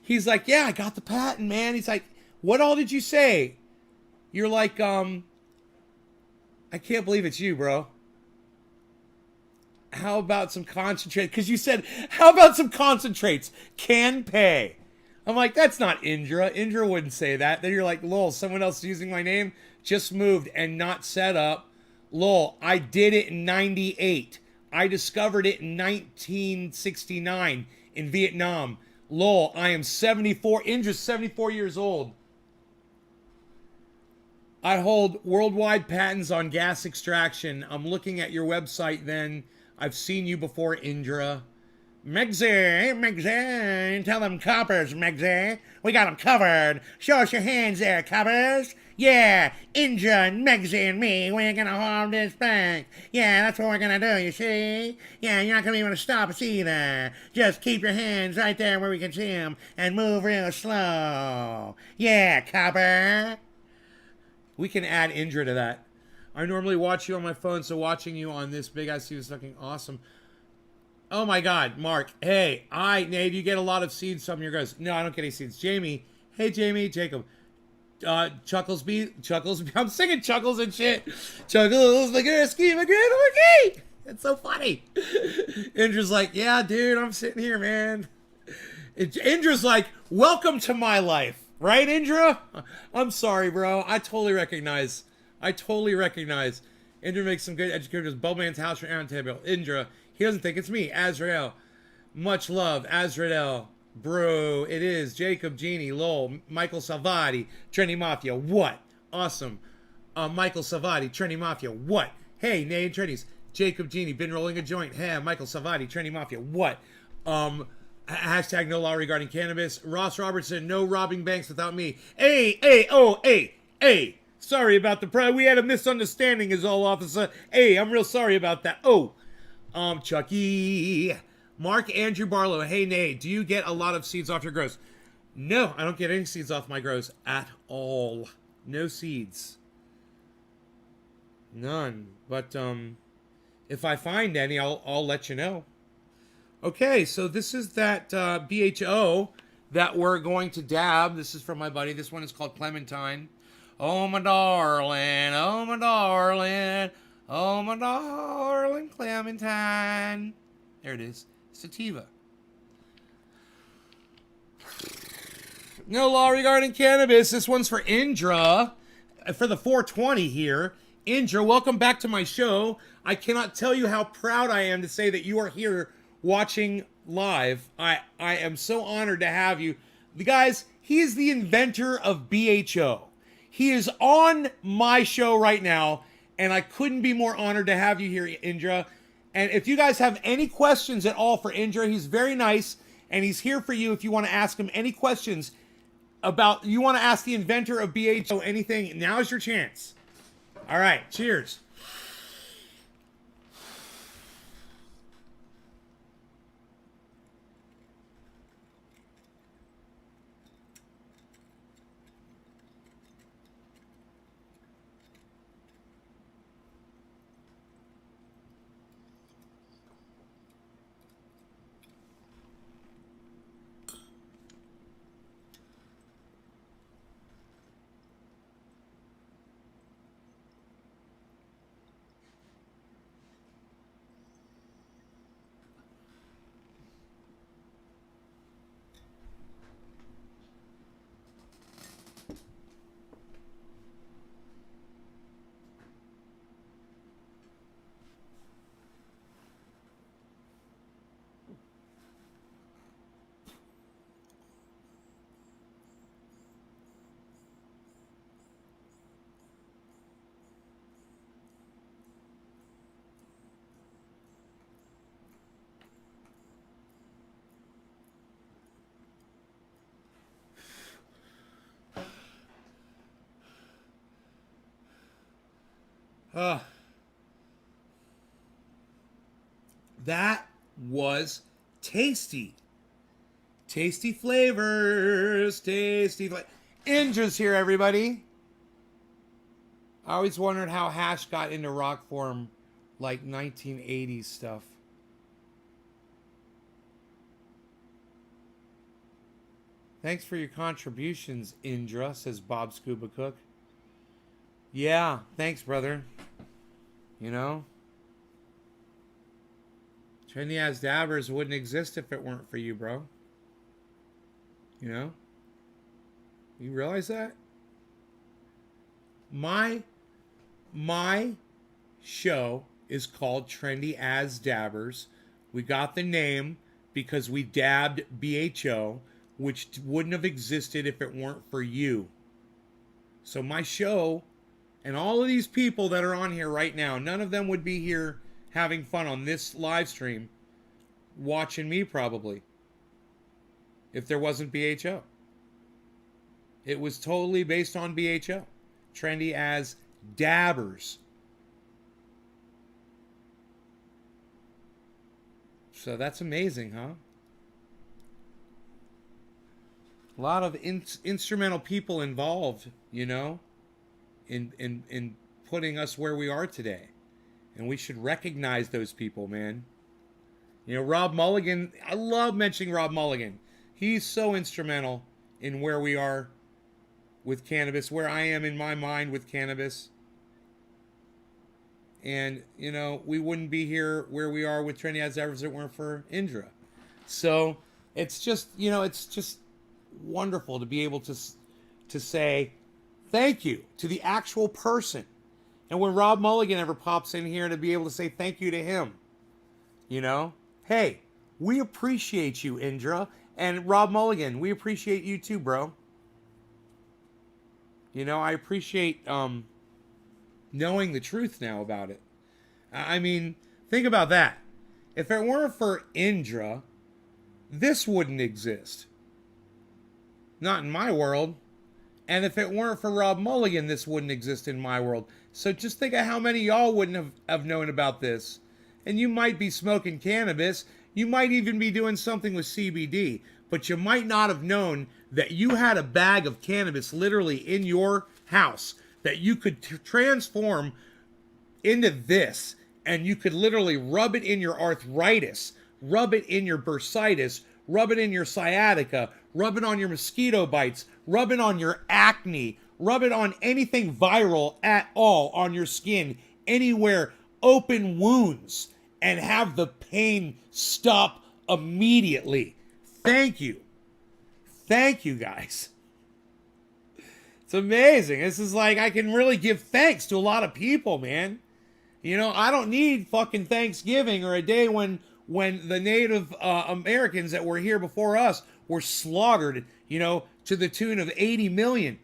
He's like, yeah, I got the patent, man. He's like, what all did you say? You're like, I can't believe it's you, bro. How about some concentrate? Because you said, how about some concentrates? Can pay. I'm like, that's not Indra. Indra wouldn't say that. Then you're like, lol, someone else is using my name. Just moved and not set up. Lol, I did it in 98. I discovered it in 1969 in Vietnam. Lol, I am 74. Indra's 74 years old. I hold worldwide patents on gas extraction. I'm looking at your website then. I've seen you before, Indra. Megzy, tell them coppers, Megzy. We got them covered. Show us your hands there, coppers. Yeah, Indra and Megzy and me, we're gonna harm this bank. Yeah, that's what we're gonna do, you see? Yeah, you're not gonna be able to stop us either. Just keep your hands right there where we can see them and move real slow. Yeah, copper. We can add Indra to that. I normally watch you on my phone, so watching you on this big IC is fucking awesome. Oh my God, Mark. Hey, Nate, you get a lot of seeds from your guys. No, I don't get any seeds. Jamie. Hey, Jamie. Jacob. Chucklesby. I'm singing Chuckles and shit. Chuckles, the Gursky, McGee. It's so funny. Indra's like, yeah, dude, I'm sitting here, man. Indra's like, welcome to my life. Right, Indra? I'm sorry, bro. I totally recognize. Indra makes some good educators. Bubman's house for Aaron Table. Indra. He doesn't think it's me. Azrael. Much love. Azrael. Bro, it is. Jacob, Genie, Lowell, Michael Salvati, Trinity Mafia. What? Awesome. Michael Salvati, Trinity Mafia. What? Hey, Nate Trinities. Jacob, Genie, been rolling a joint. Hey, Michael Salvati, Trinity Mafia. What? Hashtag no law regarding cannabis. Ross Robertson, no robbing banks without me. Hey. Sorry about the pride. We had a misunderstanding is all, officer. Hey, I'm real sorry about that. Chucky. Mark Andrew Barlow. Hey, Nate, do you get a lot of seeds off your grows? No, I don't get any seeds off my grows at all. No seeds. None. But, if I find any, I'll let you know. Okay, so this is that BHO that we're going to dab. This is from my buddy. This one is called Clementine. Oh, my darling. Oh, my darling. Oh, my darling Clementine. There it is. Sativa. No law regarding cannabis. This one's for Indra. For the 420 here. Indra, welcome back to my show. I cannot tell you how proud I am to say that you are here watching live. I am so honored to have you. The guys, he is the inventor of BHO. He is on my show right now, and I couldn't be more honored to have you here, Indra. And if you guys have any questions at all for Indra, he's very nice, and he's here for you if you want to ask him any questions about, you want to ask the inventor of BHO anything, now's your chance. All right, cheers. That was tasty. Tasty flavors. Indra's here, everybody. I always wondered how hash got into rock form, like 1980s stuff. Thanks for your contributions, Indra, says Bob Scuba Cook. Yeah, thanks, brother. You know? Trinidad's Dabbers wouldn't exist if it weren't for you, bro. You know? You realize that? My show is called Trendy As Dabbers. We got the name because we dabbed BHO, which wouldn't have existed if it weren't for you. So my show and all of these people that are on here right now, none of them would be here having fun on this live stream watching me probably if there wasn't BHO. It was totally based on BHO. Trendy As Dabbers. So that's amazing, huh? A lot of instrumental people involved, you know, in putting us where we are today. And we should recognize those people, man. You know, Rob Mulligan, I love mentioning Rob Mulligan. He's so instrumental in where we are with cannabis, where I am in my mind with cannabis. And, you know, we wouldn't be here where we are with Trendy As Dabbers if it weren't for Indra. So it's just, you know, it's just wonderful to be able to say thank you to the actual person. And when Rob Mulligan ever pops in here, to be able to say thank you to him. You know? Hey, we appreciate you, Indra. And Rob Mulligan, we appreciate you too, bro. You know, I appreciate knowing the truth now about it. I mean, think about that. If it weren't for Indra, this wouldn't exist. Not in my world. And if it weren't for Rob Mulligan, this wouldn't exist in my world. So just think of how many of y'all wouldn't have known about this. And you might be smoking cannabis. You might even be doing something with CBD. But you might not have known that you had a bag of cannabis literally in your house that you could transform into this. And you could literally rub it in your arthritis, rub it in your bursitis, rub it in your sciatica, rub it on your mosquito bites, rub it on your acne, rub it on anything viral at all on your skin, anywhere, open wounds, and have the pain stop immediately. Thank you. Thank you, guys. It's amazing. This is like, I can really give thanks to a lot of people, man. You know, I don't need fucking Thanksgiving or a day when the Native Americans that were here before us were slaughtered, you know, to the tune of 80 million.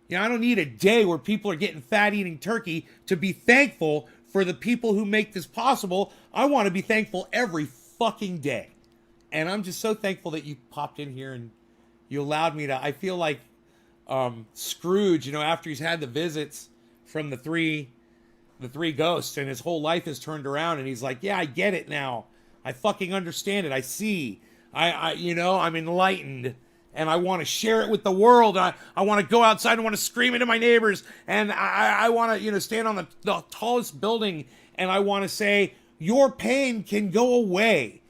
You know, I don't need a day where people are getting fat eating turkey to be thankful for the people who make this possible. I want to be thankful every fucking day. And I'm just so thankful that you popped in here and you allowed me to. I feel like Scrooge, you know, after he's had the visits from the three ghosts and his whole life is turned around and he's like, yeah, I get it now. I fucking understand it. I see. I you know, I'm enlightened and I want to share it with the world. I want to go outside and want to scream into my neighbors and I want to, you know, stand on the tallest building and I want to say, your pain can go away.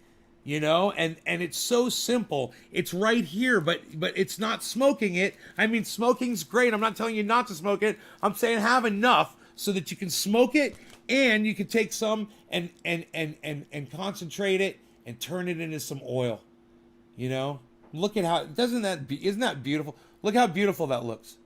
You know, and it's so simple. It's right here, but it's not smoking it. I mean, smoking's great. I'm not telling you not to smoke it. I'm saying have enough so that you can smoke it and you can take some and concentrate it and turn it into some oil. You know, look at how isn't that beautiful? Look how beautiful that looks.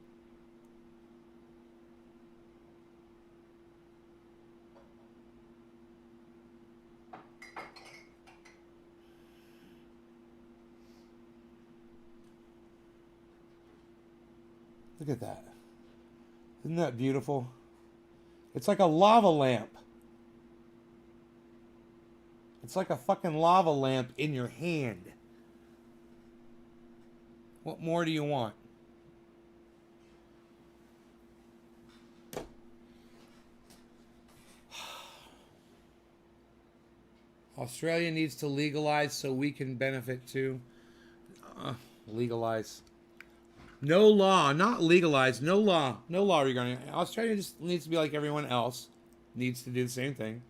Look at that. Isn't that beautiful? It's like a lava lamp. It's like a fucking lava lamp in your hand. What more do you want? Australia needs to legalize so we can benefit too. Legalize. No law, not legalized. No law regarding it. Australia just needs to be like everyone else. Needs to do the same thing.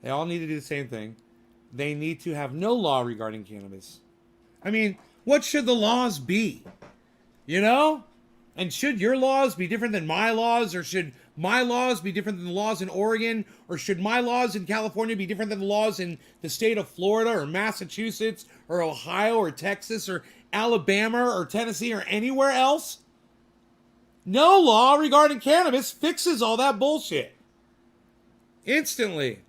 They all need to do the same thing. They need to have no law regarding cannabis. I mean, what should the laws be? You know? And should your laws be different than my laws? Or should my laws be different than the laws in Oregon? Or should my laws in California be different than the laws in the state of Florida or Massachusetts or Ohio or Texas or Alabama or Tennessee or anywhere else? No law regarding cannabis fixes all that bullshit. Instantly.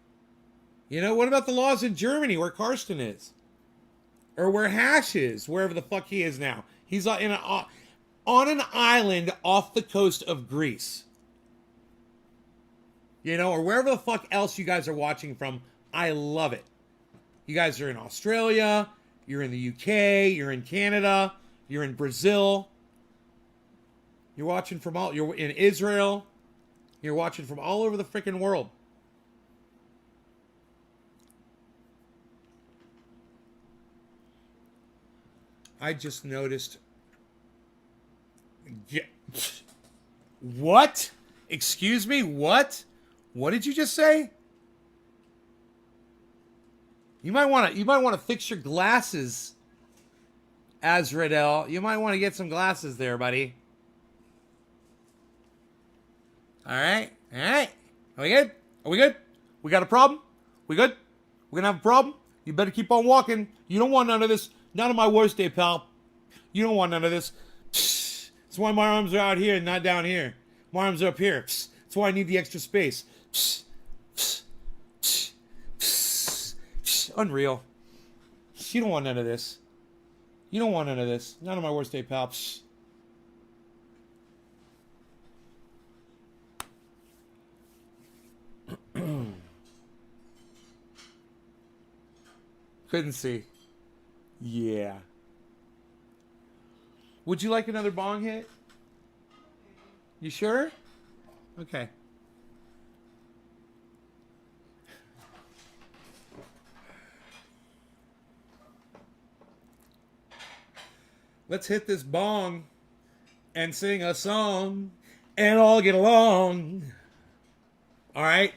You know, what about the laws in Germany where Karsten is? Or where Hash is, wherever the fuck he is now. He's on an island off the coast of Greece. You know, or wherever the fuck else you guys are watching from. I love it. You guys are in Australia, you're in the UK, you're in Canada, you're in Brazil. You're watching from you're in Israel. You're watching from all over the freaking world. I just noticed. What? Excuse me? What? What did you just say? You might want to fix your glasses, Azradel. You might want to get some glasses there, buddy. All right. All right. Are we good? Are we good? We got a problem? We good? We're gonna have a problem? You better keep on walking. You don't want none of this. None of my worst day, pal. You don't want none of this. That's why my arms are out here and not down here. My arms are up here. That's why I need the extra space. Unreal. You don't want none of this. You don't want none of this. None of my worst day, pal. Couldn't see. Yeah. Would you like another bong hit? You sure? Okay. Let's hit this bong and sing a song and all get along. All right.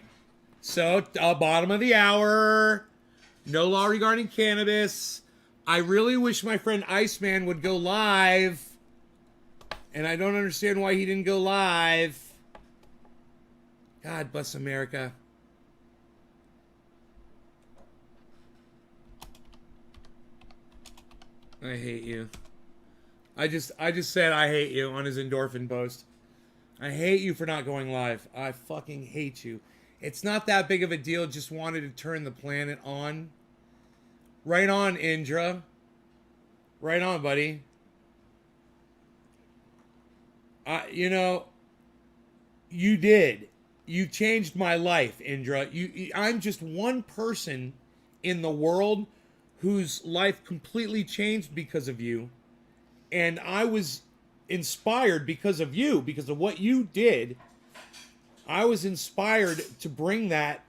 So, bottom of the hour. No law regarding cannabis. I really wish my friend Iceman would go live. And I don't understand why he didn't go live. God bless America. I hate you. I just said I hate you on his endorphin post. I hate you for not going live. I fucking hate you. It's not that big of a deal. Just wanted to turn the planet on. Right on, Indra. Right on, buddy. You know, you did. You changed my life, Indra. I'm just one person in the world whose life completely changed because of you. And I was inspired because of you, because of what you did. I was inspired to bring that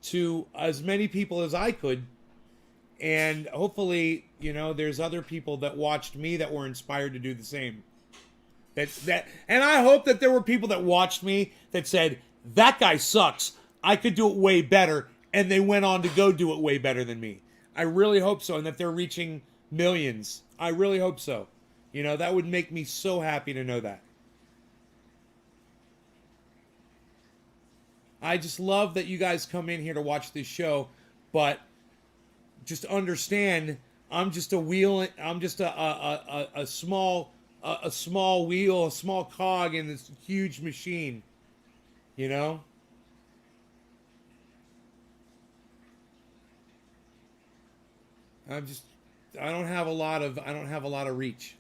to as many people as I could. And hopefully, you know, there's other people that watched me that were inspired to do the same. And I hope that there were people that watched me that said, that guy sucks. I could do it way better. And they went on to go do it way better than me. I really hope so. And that they're reaching millions. I really hope so. You know, that would make me so happy to know that. I just love that you guys come in here to watch this show, but just understand, I'm just a wheel. I'm just a small wheel, a small cog in this huge machine. You know. I don't have a lot of reach.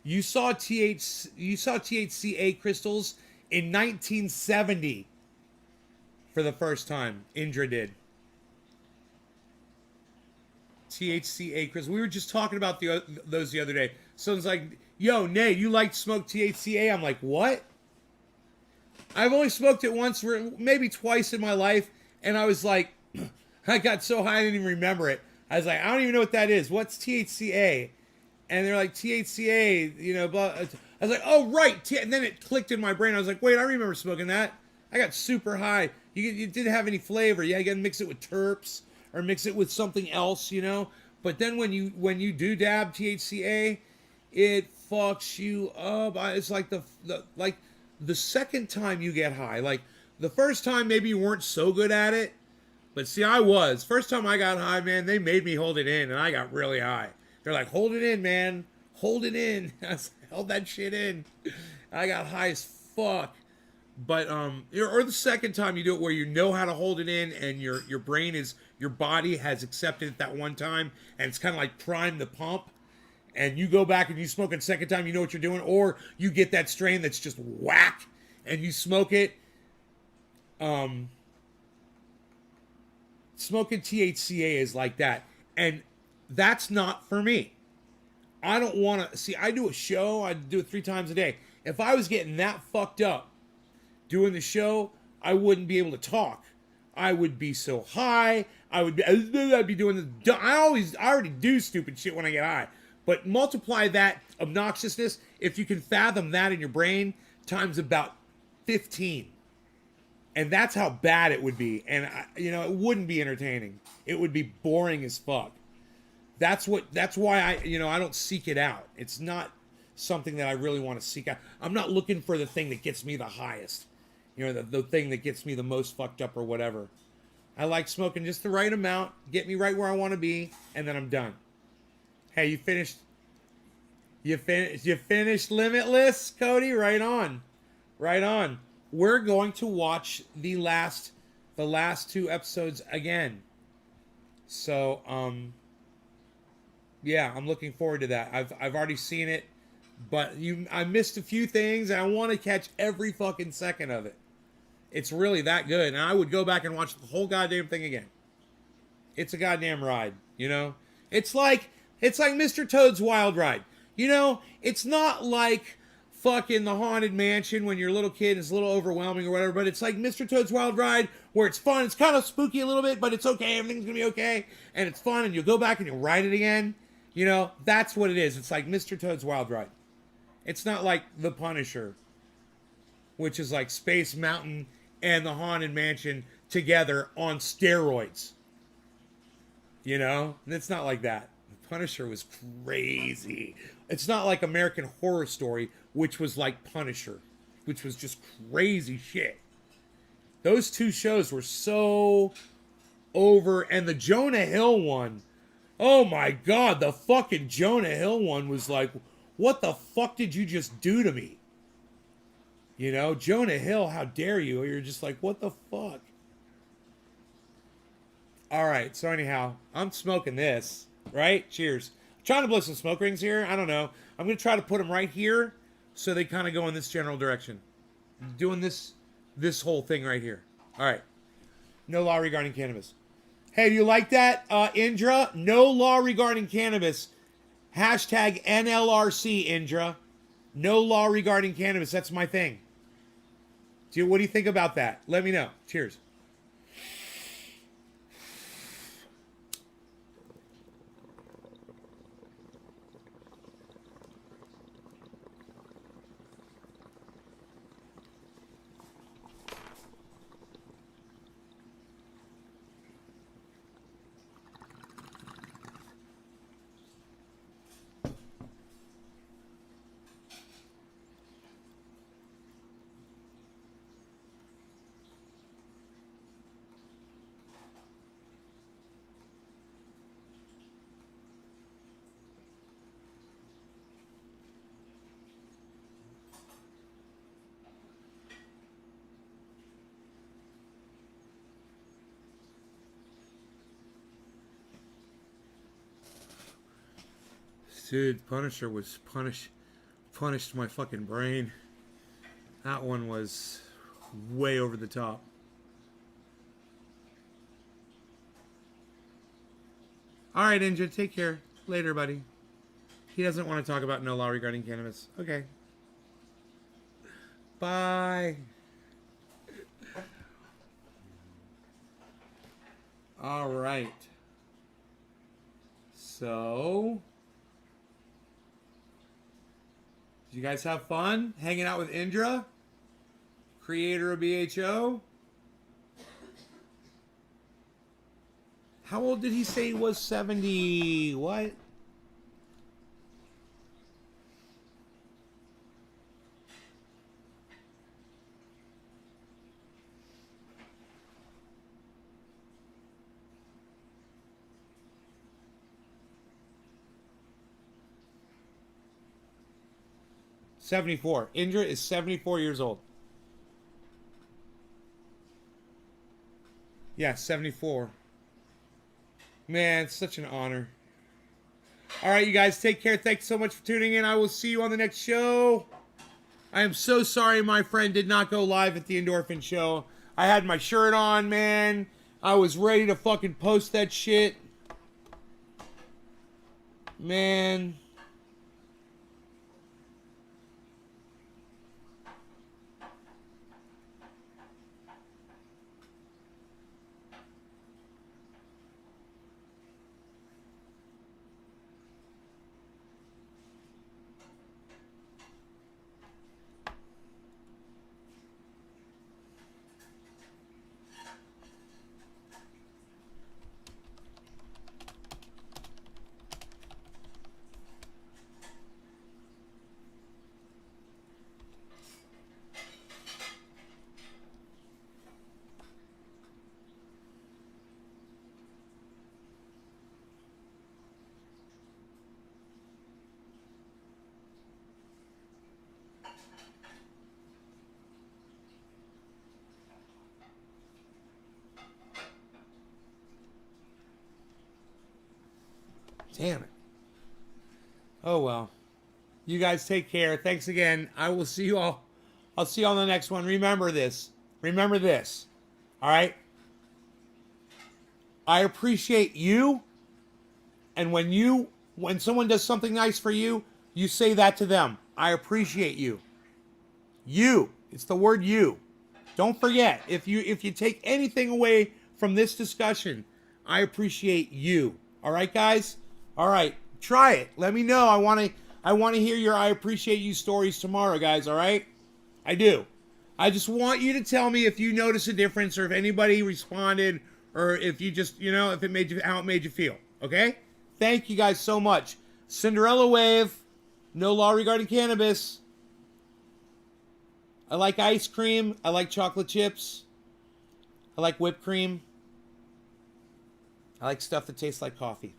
You saw THCA crystals in 1970 for the first time. Indra did. THCA crystals. We were just talking about those the other day. Someone's like, yo, Nate, you like to smoke THCA? I'm like, what? I've only smoked it once, or maybe twice in my life, and I was like, I got so high I didn't even remember it. I was like, I don't even know what that is. What's THCA? And they're like, THCA, you know, blah. I was like, oh, right. And then it clicked in my brain. I was like, wait, I remember smoking that. I got super high. You didn't have any flavor. Yeah, you got to mix it with terps or mix it with something else, you know. But then when you do dab THCA, it fucks you up. It's like the second time you get high. Like the first time maybe you weren't so good at it. But see, I was. First time I got high, man, they made me hold it in, and I got really high. They're like, hold it in, man. Hold it in. I held that shit in. I got high as fuck. But or the second time you do it where you know how to hold it in and your brain is your body has accepted it that one time and it's kind of like prime the pump, and you go back and you smoke it the second time, you know what you're doing, or you get that strain that's just whack and you smoke it. Smoking THCA is like that, and that's not for me. I don't want to see. I do a show. I do it 3 times a day. If I was getting that fucked up doing the show, I wouldn't be able to talk. I would be so high. I'd be doing the. I already do stupid shit when I get high. But multiply that obnoxiousness, if you can fathom that in your brain, times about 15. And that's how bad it would be. And it wouldn't be entertaining. It would be boring as fuck. That's why I don't seek it out. It's not something that I really want to seek out. I'm not looking for the thing that gets me the highest. The thing that gets me the most fucked up or whatever. I like smoking just the right amount, get me right where I want to be, and then I'm done. Hey, you finished Limitless, Cody? Right on. Right on. We're going to watch the last 2 episodes again. So, yeah, I'm looking forward to that. I've already seen it, but I missed a few things, and I want to catch every fucking second of it. It's really that good, and I would go back and watch the whole goddamn thing again. It's a goddamn ride, It's like Mr. Toad's Wild Ride. It's not like fucking the Haunted Mansion when you're a little kid, it's a little overwhelming or whatever, but it's like Mr. Toad's Wild Ride where it's fun. It's kind of spooky a little bit, but it's okay. Everything's going to be okay, and it's fun, and you'll go back and you'll ride it again. That's what it is. It's like Mr. Toad's Wild Ride. It's not like The Punisher, which is like Space Mountain and the Haunted Mansion together on steroids. It's not like that. The Punisher was crazy. It's not like American Horror Story, which was like Punisher, which was just crazy shit. Those 2 shows were so over, and the Jonah Hill one, oh my god, the fucking Jonah Hill one was like, what the fuck did you just do to me? Jonah Hill, how dare you? You're just like, what the fuck? All right, so anyhow, I'm smoking this, right? Cheers. I'm trying to blow some smoke rings here. I don't know. I'm going to try to put them right here so they kind of go in this general direction. I'm doing this whole thing right here. All right. No law regarding cannabis. Hey, do you like that, Indra? No law regarding cannabis. Hashtag NLRC, Indra. No law regarding cannabis. That's my thing. What do you think about that? Let me know. Cheers. Dude, Punisher was punished my fucking brain. That one was way over the top. All right, Ninja, take care. Later, buddy. He doesn't want to talk about no law regarding cannabis. Okay. Bye. All right. So, did you guys have fun hanging out with Indra, creator of BHO? How old did he say he was? 70 what? '74. Indra is 74 years old. Yeah, 74. Man, it's such an honor. All right, you guys, take care. Thanks so much for tuning in. I will see you on the next show. I am so sorry my friend did not go live at the Endorphin show. I had my shirt on, man. I was ready to fucking post that shit. Man. Damn it. Oh well. You guys take care. Thanks again. I will see you all. I'll see you on the next one. Remember this. Remember this. All right? I appreciate you. And when someone does something nice for you, you say that to them. I appreciate you. You. It's the word you. Don't forget. If you take anything away from this discussion, I appreciate you. All right, guys? All right, try it. Let me know. I want to hear your I appreciate you stories tomorrow, guys, all right? I do. I just want you to tell me if you notice a difference or if anybody responded or if you just, if it made you how it made you feel, okay? Thank you guys so much. Cinderella Wave. No law regarding cannabis. I like ice cream. I like chocolate chips. I like whipped cream. I like stuff that tastes like coffee.